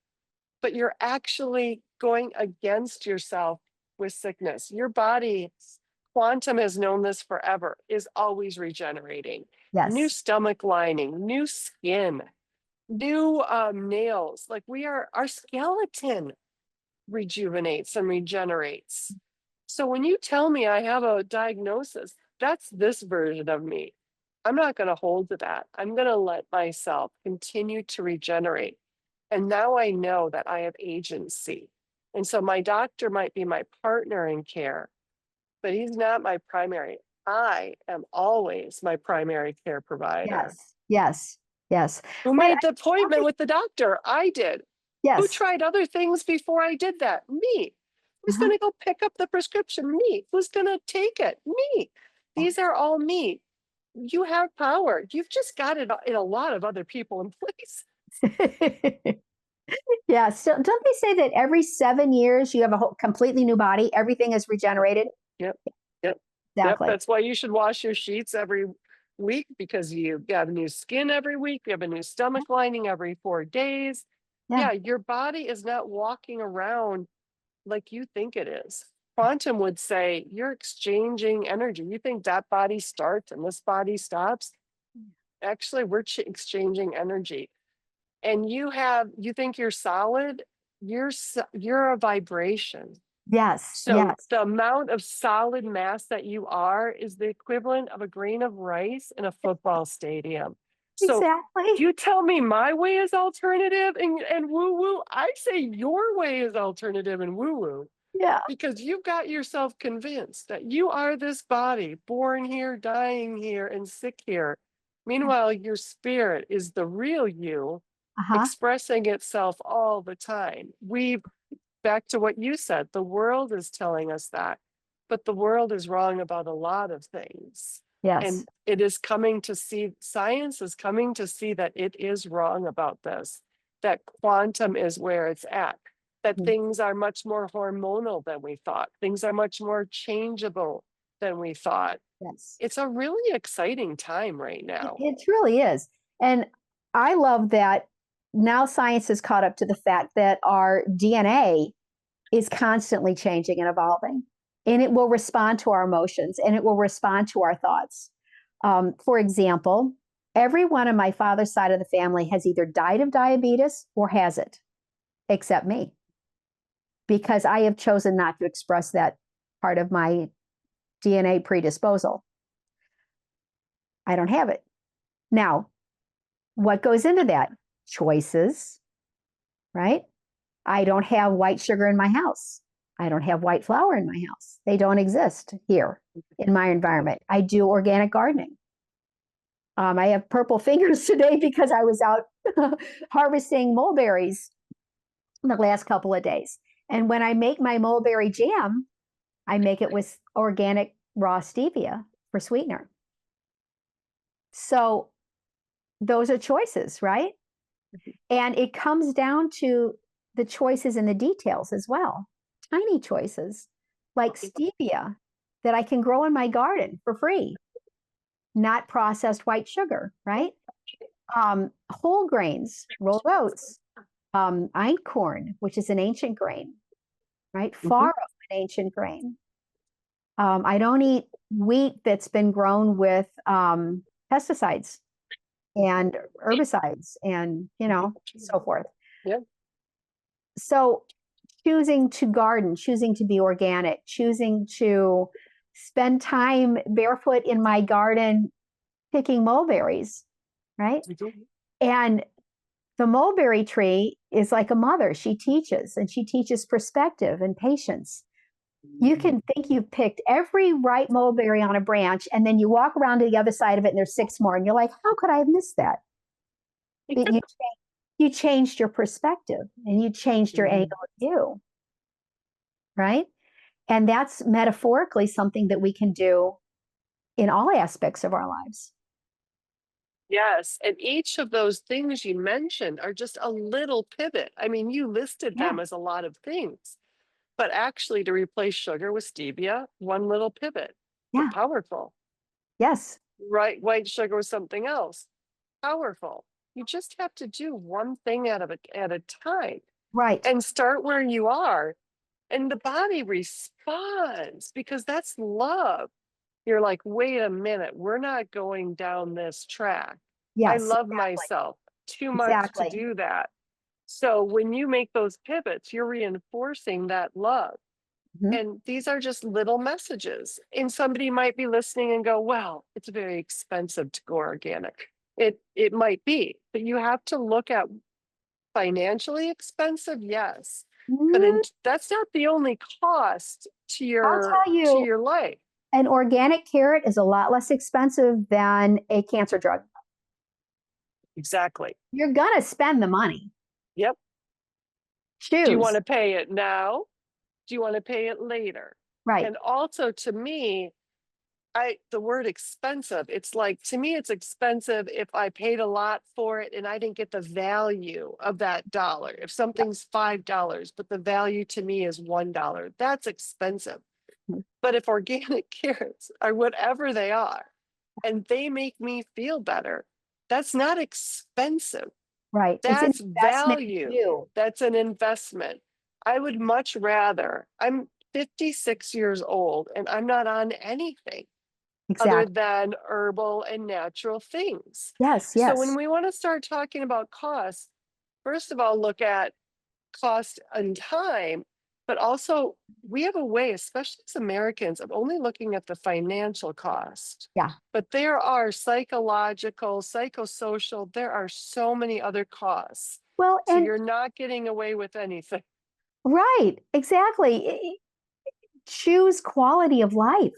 but you're actually going against yourself with sickness. Your body, quantum has known this forever, is always regenerating. New Yes. stomach lining, new skin, new nails. Like our skeleton rejuvenates and regenerates. So when you tell me I have a diagnosis, that's this version of me. I'm not going to hold to that. I'm going to let myself continue to regenerate. And now I know that I have agency. And so my doctor might be my partner in care, but he's not my primary. I am always my primary care provider. Yes. Yes. Yes. Who Right. made the appointment with the doctor? I did. Who Yes. tried other things before I did that? Me. Who's Uh-huh. going to go pick up the prescription? Me. Who's going to take it? Me. These are all me. You have power. You've just got it in a lot of other people in place. Yeah. So don't they say that every 7 years you have a whole completely new body? Everything is regenerated. Yep. Yep. Yep. Exactly. That's why you should wash your sheets every week, because you have new skin every week. You have a new stomach lining every 4 days. Yeah. Yeah. Your body is not walking around like you think it is. Quantum would say you're exchanging energy. You think that body starts and this body stops. Actually, we're exchanging energy. And you think you're solid, you're a vibration. Yes. So Yes. the amount of solid mass that you are is the equivalent of a grain of rice in a football stadium. So Exactly. you tell me my way is alternative and woo woo. I say your way is alternative and woo woo, Yeah. because you've got yourself convinced that you are this body, born here, dying here, and sick here. Meanwhile, your spirit is the real you, Uh-huh. expressing itself all the time. Back to what you said, the world is telling us that, but the world is wrong about a lot of things. Yes. And it is coming to see, science is coming to see that it is wrong about this, that quantum is where it's at, that Mm. things are much more hormonal than we thought, things are much more changeable than we thought. Yes. It's a really exciting time right now. It truly is. And I love that now science has caught up to the fact that our DNA is constantly changing and evolving, and it will respond to our emotions and it will respond to our thoughts. For example, everyone on my father's side of the family has either died of diabetes or has it, except me, because I have chosen not to express that part of my DNA predisposal. I don't have it. Now, what goes into that? Choices, right? I don't have white sugar in my house. I don't have white flour in my house. They don't exist here in my environment. I do organic gardening. I have purple fingers today because I was out harvesting mulberries the last couple of days. And when I make my mulberry jam, I make it with organic raw stevia for sweetener. So those are choices, right? And it comes down to the choices in the details as well. Tiny choices like stevia that I can grow in my garden for free, not processed white sugar, right? Whole grains, rolled oats, einkorn, which is an ancient grain, right? Mhm. Farro, an ancient grain. I don't eat wheat that's been grown with pesticides and herbicides and, so forth. Yeah. So choosing to garden, choosing to be organic, choosing to spend time barefoot in my garden picking mulberries, right? Mhm. And the mulberry tree is like a mother. She teaches, and she teaches perspective and patience. You can think you've picked every ripe mulberry on a branch, and then you walk around to the other side of it, and there's six more, and you're like, how could I have missed that? But you changed your perspective and you changed your angle of view, right? And that's metaphorically something that we can do in all aspects of our lives. Yes, and each of those things you mentioned are just a little pivot. I mean, you listed Yeah, them as a lot of things, but actually to replace sugar with stevia, one little pivot, but yeah, powerful. yes, Right, white sugar with something else, powerful. You just have to do one thing at a time right. and start where you are, and the body responds because that's love. You're like, wait a minute, we're not going down this track. I Yes, love myself too much to exactly. do that. So when you make those pivots, you're reinforcing that love. Mhm. And these are just little messages. And somebody might be listening and go, well, it's very expensive to go organic. It might be, but you have to look at financially expensive, yes. But Mm, that's not the only cost I'll tell to you, your life. an organic carrot is a lot less expensive than a cancer drug. Exactly. You're going to spend the money. Yep. Do you want Choose. to pay it now? Do you want to pay it later? Right. And also to me, the word expensive, it's like to me it's expensive if I paid a lot for it and I didn't get the value of that dollar. If something's $5, but the value to me is $1, that's expensive. Mhm. But if organic carrots are whatever they are and they make me feel better, that's not expensive. Right. It's an That's investment in value. you. That's an investment. I would much rather, I'm 56 years old and I'm not on anything other Exactly. than herbal and natural things. Yes, So when yes. we want to start talking about cost, first of all, look at cost and time, but also we have a way, especially as Americans, of only looking at the financial cost. Yeah. But there are psychological, psychosocial, there are so many other costs. Well, So and you're not getting away with anything. right, exactly. Choose quality of life.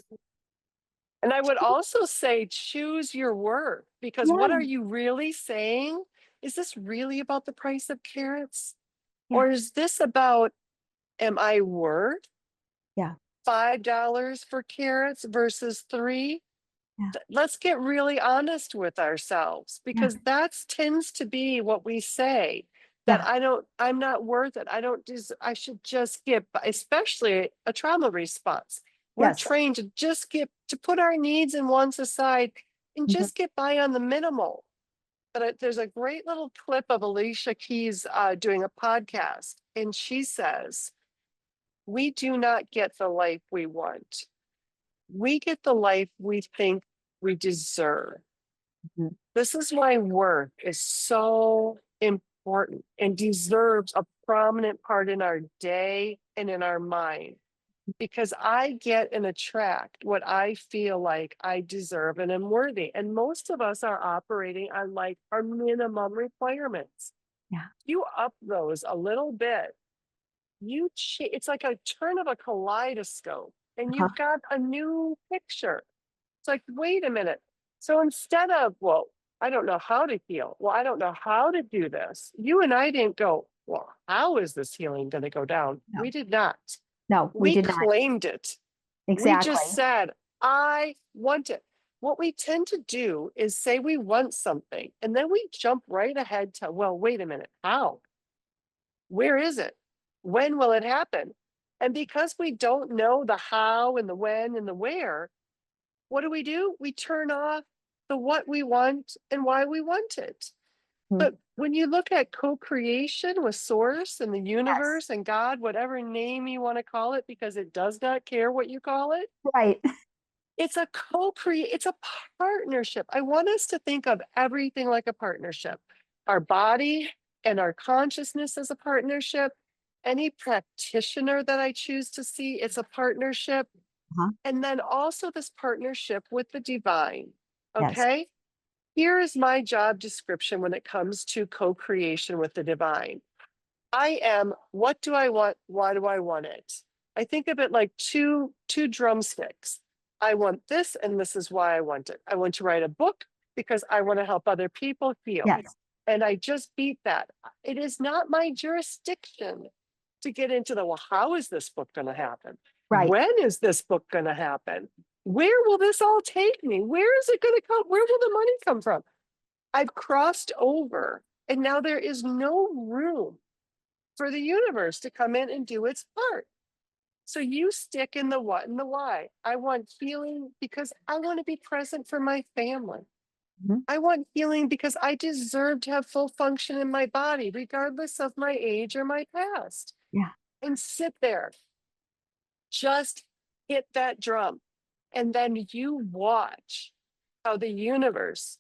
And I would also say choose your worth because what are Yeah, you really saying? Is this really about the price of carrots? yeah, Or is this about, am I worth yeah, $5 for carrots versus three? yeah, Let's get really honest with ourselves yeah, because that tends to be what we say that yeah. I'm not worth it. I should just get, especially a trauma response. We're Yes. trained to just to put our needs and wants aside and Mhm. just get by on the minimal. But there's a great little clip of Alicia Keys doing a podcast, and she says, we do not get the life we want. We get the life we think we deserve. Mhm. This is why work is so important and deserves a prominent part in our day and in our mind. Because I get and attract what I feel like I deserve and am worthy. And most of us are operating on like our minimum requirements. Yeah. You up those a little bit, it's like a turn of a kaleidoscope, and Uh-huh. you've got a new picture. It's like, wait a minute. So instead of, well, I don't know how to heal. Well, I don't know how to do this. You and I didn't go, well, how is this healing going to go down? No, We did not. no, we We did not. claimed it. We just Exactly. said, I want it. what we tend to do is say we want something, and then we jump right ahead to, well, wait a minute, how? Where is it? When will it happen? And because we don't know the how and the when and the where, what do? We turn off the what we want and why we want it. Mhm. But when you look at co-creation with source and the Yes. universe and God, whatever name you want to call it, because it does not care what you call it, Right. it's a co-create, it's a partnership. I want us to think of everything like a partnership. Our body and our consciousness as a partnership. Any practitioner that I choose to see, it's a partnership. Uh-huh. And then also this partnership with the divine. Yes. Okay. Here is my job description when it comes to co-creation with the divine. I am, what do I want? Why do I want it? I think of it like two drumsticks. I want this, and this is why I want it. I want to write a book because I want to help other people heal. Yes. And I just beat that. It is not my jurisdiction to get into the, well, how is this book going to happen? Right. When is this book going to happen? Where will this all take me? Where is it going to come? Where will the money come from? I've crossed over, and now there is no room for the universe to come in and do its part. So you stick in the what and the why. I want healing because I want to be present for my family. Mhm. I want healing because I deserve to have full function in my body, regardless of my age or my past. Yeah. And sit there, just hit that drum. And then you watch how the universe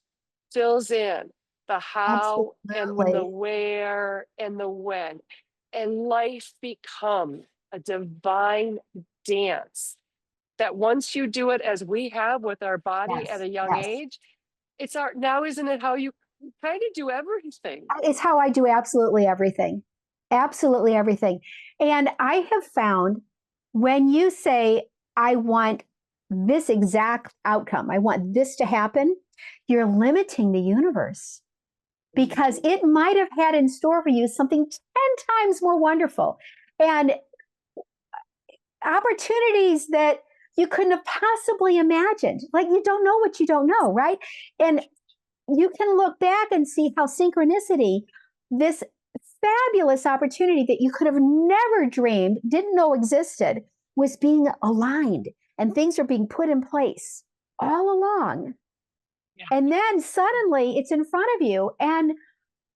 fills in the how and the Absolutely. where and the when. And life becomes a divine dance that once you do it as we have with our body at Yes. a young Yes. age, it's our, now isn't it how you kind of do everything? It's how I do absolutely everything. Absolutely everything. And I have found when you say, I want this exact outcome, I want this to happen, you're limiting the universe because it might have had in store for you something 10 times more wonderful and opportunities that you couldn't have possibly imagined. Like you don't know what you don't know, right? And you can look back and see how synchronicity, this fabulous opportunity that you could have never dreamed, didn't know existed, was being aligned and things are being put in place all along. Yeah. And then suddenly it's in front of you and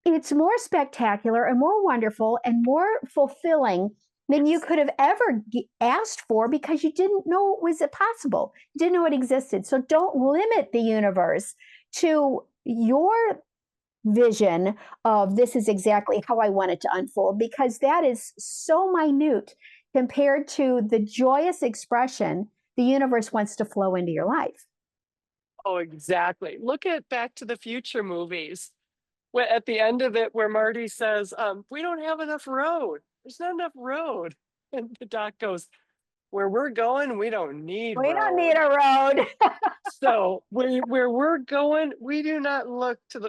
it's more spectacular and more wonderful and more fulfilling than you could have ever asked for because you didn't know it was possible. You didn't know it existed. So don't limit the universe to your vision of this is exactly how I want it to unfold because that is so minute compared to the joyous expression the universe wants to flow into your life. Oh, exactly. Look at Back to the Future movies. Where at the end of it, where Marty says, we don't have enough road. There's not enough road. And the doc goes, where we're going, we don't need We don't need road. a road. So where we're going, we do not look to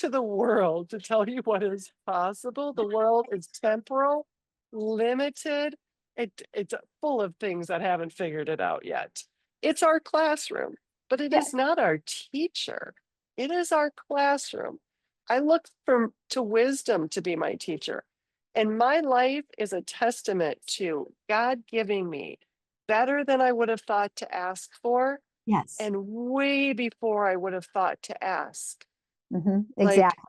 the world to tell you what is possible. The world is temporal, limited. It's full of things that haven't figured it out yet. It's our classroom, but it Yes. is not our teacher. It is our classroom. I look to wisdom to be my teacher. And my life is a testament to God giving me better than I would have thought to ask for, Yes. and way before I would have thought to ask. Like Exactly.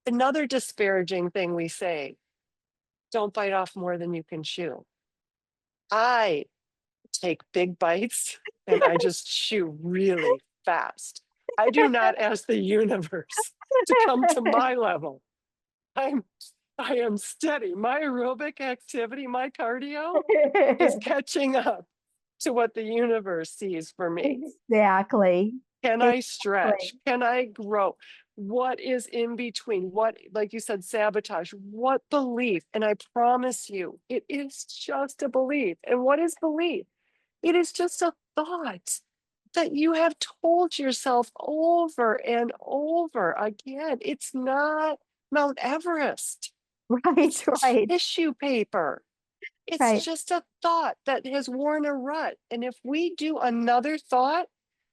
another disparaging thing we say, don't bite off more than you can chew. I take big bites and I just chew really fast. I do not ask the universe to come to my level. I'm I am steady. My aerobic activity, my cardio is catching up to what the universe sees for me. Exactly. Can I stretch? Exactly. Can I grow? What is in between? What, like you said, sabotage? What belief? And I promise you, it is just a belief. And what is belief? It is just a thought that you have told yourself over and over again. It's not Mount Everest, Right. it's Right. tissue paper. It's Right. just a thought that has worn a rut. And if we do another thought,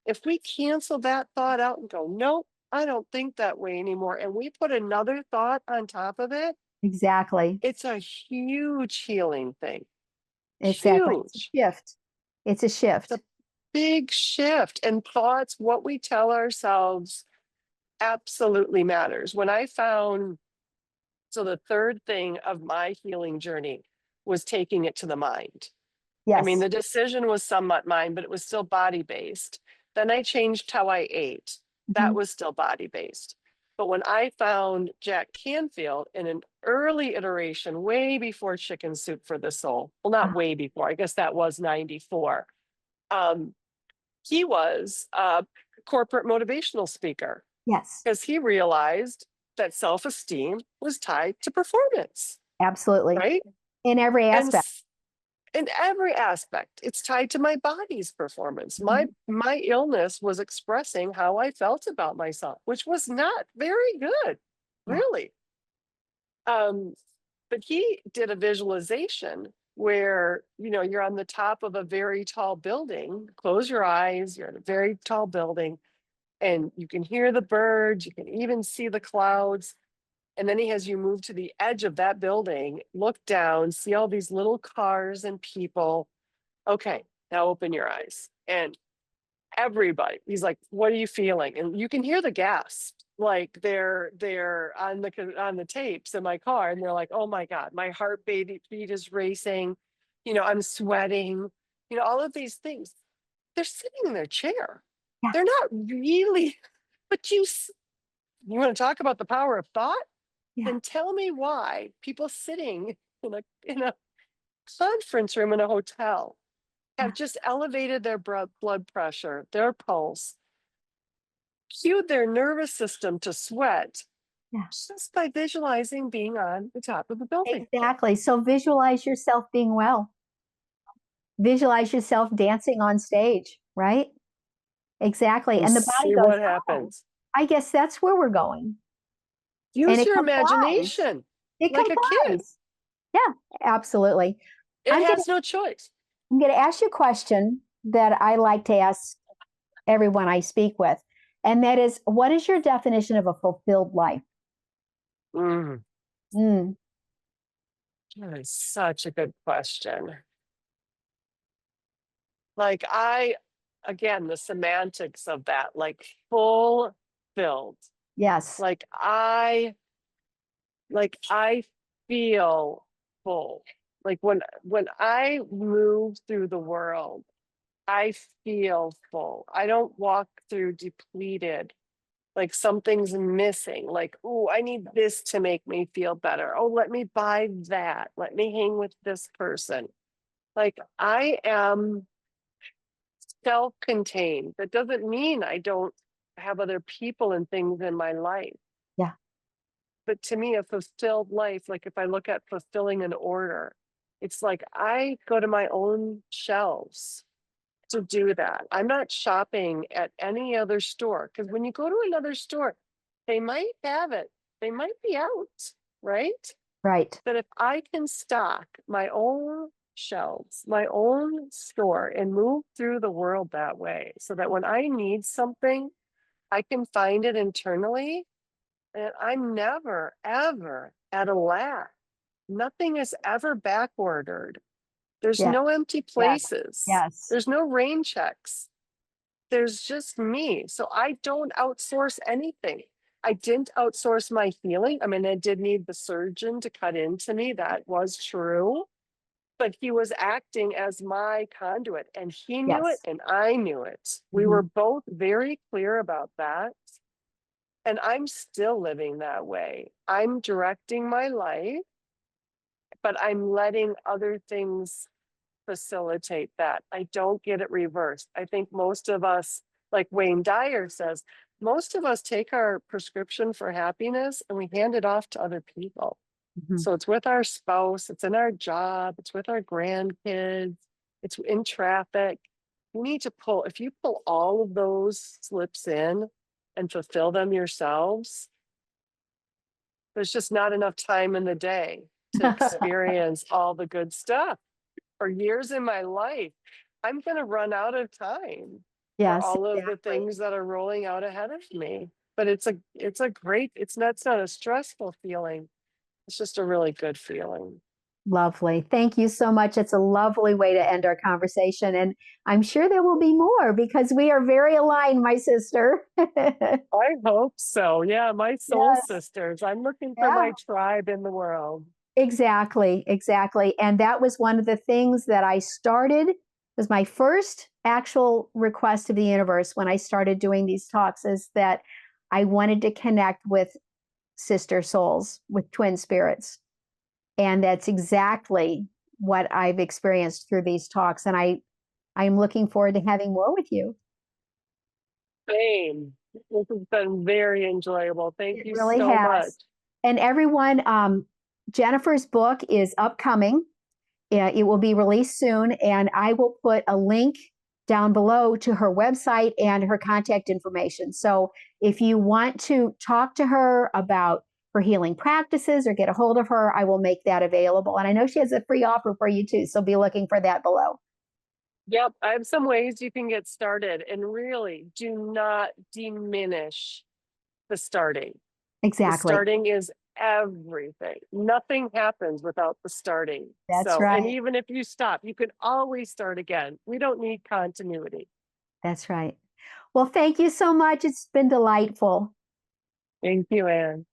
If we cancel that thought out and go, nope, I don't think that way anymore, and we put another thought on top of it, Exactly. it's a huge healing thing. Exactly. It's a Huge. shift. It's a It's shift. a big shift. And thoughts, what we tell ourselves absolutely matters. When I found, so the third thing of my healing journey was taking it to the mind. I mean, Yes. the decision was somewhat mine, but it was still body based. Then I changed how I ate. That Mhm. was still body based. But when I found Jack Canfield in an early iteration, way before Chicken Soup for the Soul, well, not Ah, way before, I guess that was 94. Um, he was a corporate motivational speaker yes. because he realized that self esteem was tied to performance, Absolutely. right? In every And aspect. in every aspect, it's tied to my body's performance. my Mhm. my illness was expressing how I felt about myself, which was not very good, Yeah. really. um but he did a visualization where, you're on the top of a very tall building. Close your eyes, you're in a very tall building, and you can hear the birds, you can even see the clouds. And then he has you move to the edge of that building, look down, see all these little cars and people. Okay, now open your eyes. And everybody, he's like, what are you feeling? And you can hear the gasp, like they're on the tapes in my car, and they're like, oh my God, my beat is racing, I'm sweating, all of these things. They're sitting in their chair. Yeah. They're not really, but you want to talk about the power of thought? Yeah. Then tell me why people sitting in a conference room in a hotel have Yeah. just elevated their blood pressure, their pulse, cued their nervous system to sweat Yeah. just by visualizing being on the top of the building. Exactly. So visualize yourself being well. Visualize yourself dancing on stage, right? Exactly. And And the body see goes, what oh, happens. I guess that's where we're going. And Use it your complies. imagination It like a kid. complies. Yeah, absolutely. It I'm gonna has no choice. I'm gonna ask you a question that I like to ask everyone I speak with. And that is, what is your definition of a fulfilled life? Mm, Mm, that is such a good question. Like again, the semantics of that, like fulfilled. yes. Like I feel full. Like when I move through the world, I feel full. I don't walk through depleted, like something's missing. Like, oh, I need this to make me feel better. Oh, let me buy that. Let me hang with this person. Like I am self-contained. That doesn't mean I don't have other people and things in my life. Yeah. But to me, a fulfilled life, like if I look at fulfilling an order, it's like I go to my own shelves to do that. I'm not shopping at any other store, because when you go to another store, they might have it, they might be out, right? Right. But if I can stock my own shelves, my own store, and move through the world that way, so that when I need something, I can find it internally, and I'm never, ever at a lack. Nothing is ever back ordered. There's Yeah. no empty Yes. places. Yes. There's no rain checks. There's just me. So I don't outsource anything. I didn't outsource my healing. I mean, I did need the surgeon to cut into me. That was true. But he was acting as my conduit, and he knew it Yes. and I knew it. We were Mhm. both very clear about that. And I'm still living that way. I'm directing my life, but I'm letting other things facilitate that. I don't get it reversed. I think most of us, like Wayne Dyer says, most of us take our prescription for happiness and we hand it off to other people. Mhm. So it's with our spouse, it's in our job, it's with our grandkids, it's in traffic. You need to pull, if you pull all of those slips in and fulfill them yourselves, there's just not enough time in the day to experience all the good stuff. For years in my life, I'm going to run out of time. for Yes, all of the exactly. things that are rolling out ahead of me. But it's a great, it's not a stressful feeling. It's just a really good feeling. Lovely. Thank you so much. It's a lovely way to end our conversation. And I'm sure there will be more because we are very aligned, my sister. I hope so. Yeah, my soul Yes. sisters. I'm looking for Yeah. my tribe in the world. Exactly, exactly. And that was one of the things that I started, was my first actual request of the universe when I started doing these talks, is that I wanted to connect with sister souls, with twin spirits. And that's exactly what I've experienced through these talks. And I'm looking forward to having more with you. Same. This has been very enjoyable. Thank It you really so much. has. And everyone, Jennifer's book is upcoming. It will be released soon, and I will put a link down below to her website and her contact information. So if you want to talk to her about her healing practices or get a hold of her, I will make that available. And I know she has a free offer for you too, so be looking for that below. Yep, I have some ways you can get started, and really do not diminish the starting. The Exactly. starting is everything. Nothing happens without the starting. That's So, and right. even if you stop, you can always start again. We don't need continuity. That's right. Well, thank you so much. It's been delightful. Thank you, Anne.